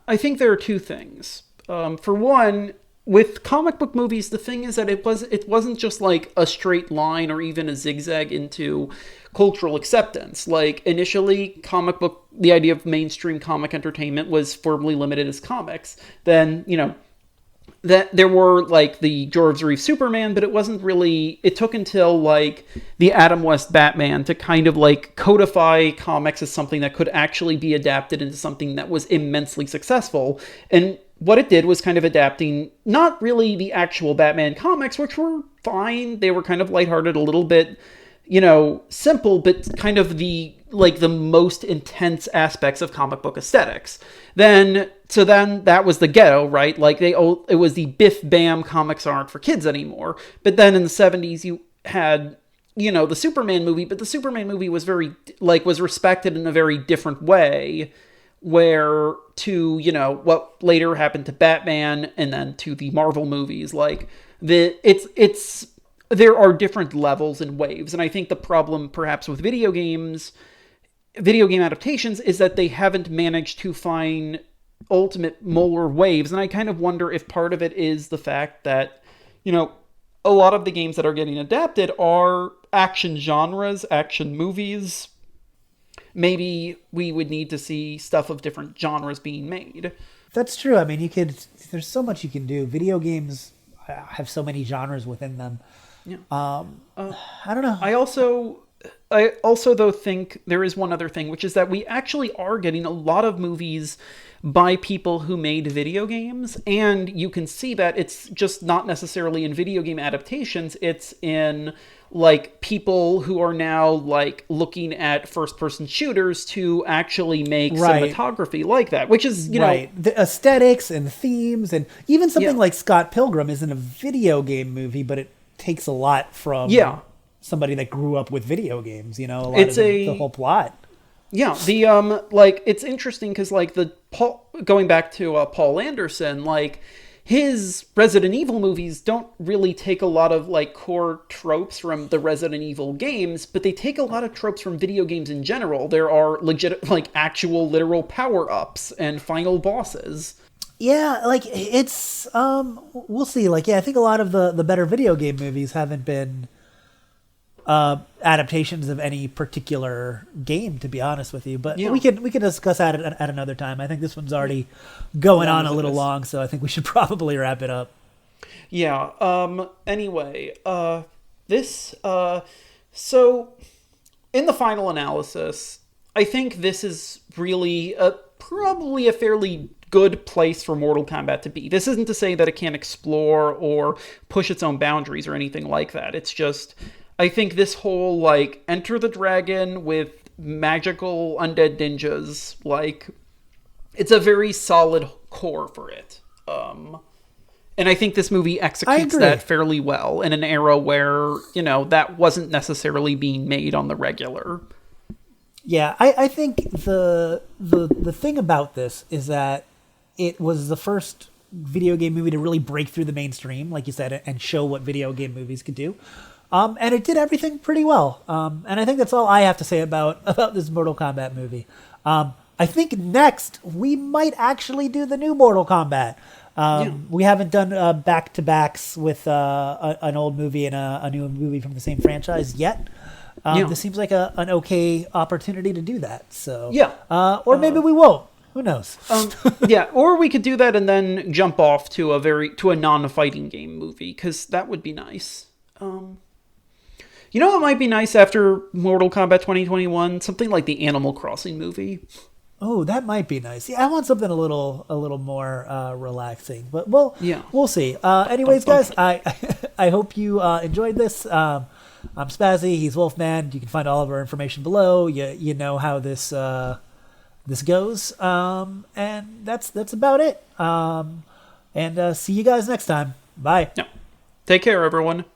I think there are two things. For one, with comic book movies, the thing is that it wasn't just like a straight line or even a zigzag into cultural acceptance. Like initially, the idea of mainstream comic entertainment was firmly limited as comics. Then, that there were like the George Reeves Superman, but it wasn't really, it took until like the Adam West Batman to kind of like codify comics as something that could actually be adapted into something that was immensely successful. And what it did was kind of adapting not really the actual Batman comics, which were fine. They were kind of lighthearted, a little bit, simple, but kind of the most intense aspects of comic book aesthetics. Then that was the ghetto, right? Like it was the biff bam comics aren't for kids anymore. But then in the 70s you had, the Superman movie, but the Superman movie was was respected in a very different way, where to, what later happened to Batman and then to the Marvel movies, there are different levels and waves. And I think the problem perhaps with video game adaptations is that they haven't managed to find ultimate molar waves. And I kind of wonder if part of it is the fact that, a lot of the games that are getting adapted are action genres, action movies. Maybe we would need to see stuff of different genres being made. That's true. I mean, there's so much you can do. Video games have so many genres within them. Yeah. I don't know. I also though think there is one other thing, which is that we actually are getting a lot of movies by people who made video games, and you can see that it's just not necessarily in video game adaptations, it's in like people who are now like looking at first person shooters to actually make cinematography like that, which is, the aesthetics and themes, and even something like Scott Pilgrim isn't a video game movie, but it takes a lot from somebody that grew up with video games, a lot of the whole plot. Yeah, the it's interesting because going back to Paul Anderson, his Resident Evil movies don't really take a lot of core tropes from the Resident Evil games, but they take a lot of tropes from video games in general. There are legit actual literal power-ups and final bosses. Yeah, it's we'll see. I think a lot of the better video game movies haven't been adaptations of any particular game, to be honest with you. But we can discuss that at another time. I think this one's already going on a little long, so I think we should probably wrap it up. Yeah. Anyway, this So, in the final analysis, I think this is really probably a fairly good place for Mortal Kombat to be. This isn't to say that it can't explore or push its own boundaries or anything like that. It's just, I think this whole, like, Enter the Dragon with magical undead ninjas, like, it's a very solid core for it. And I think this movie executes that fairly well in an era where, you know, that wasn't necessarily being made on the regular. Yeah, I think the thing about this is that it was the first video game movie to really break through the mainstream, like you said, and show what video game movies could do. And it did everything pretty well. And I think that's all I have to say about this Mortal Kombat movie. I think next we might actually do the new Mortal Kombat. We haven't done back-to-backs with an old movie and a new movie from the same franchise yet. This seems like an okay opportunity to do that. So or maybe we won't. Who knows? Or we could do that and then jump off to a non-fighting game movie, because that would be nice. You know what might be nice after Mortal Kombat 2021? Something like the Animal Crossing movie. Oh, that might be nice. Yeah, I want something a little more relaxing, but we'll see. Anyways, guys, I hope you enjoyed this. I'm Spazzy. He's Wolfman. You can find all of our information below. You know how this goes, and that's about it. And see you guys next time. Bye. Take care, everyone.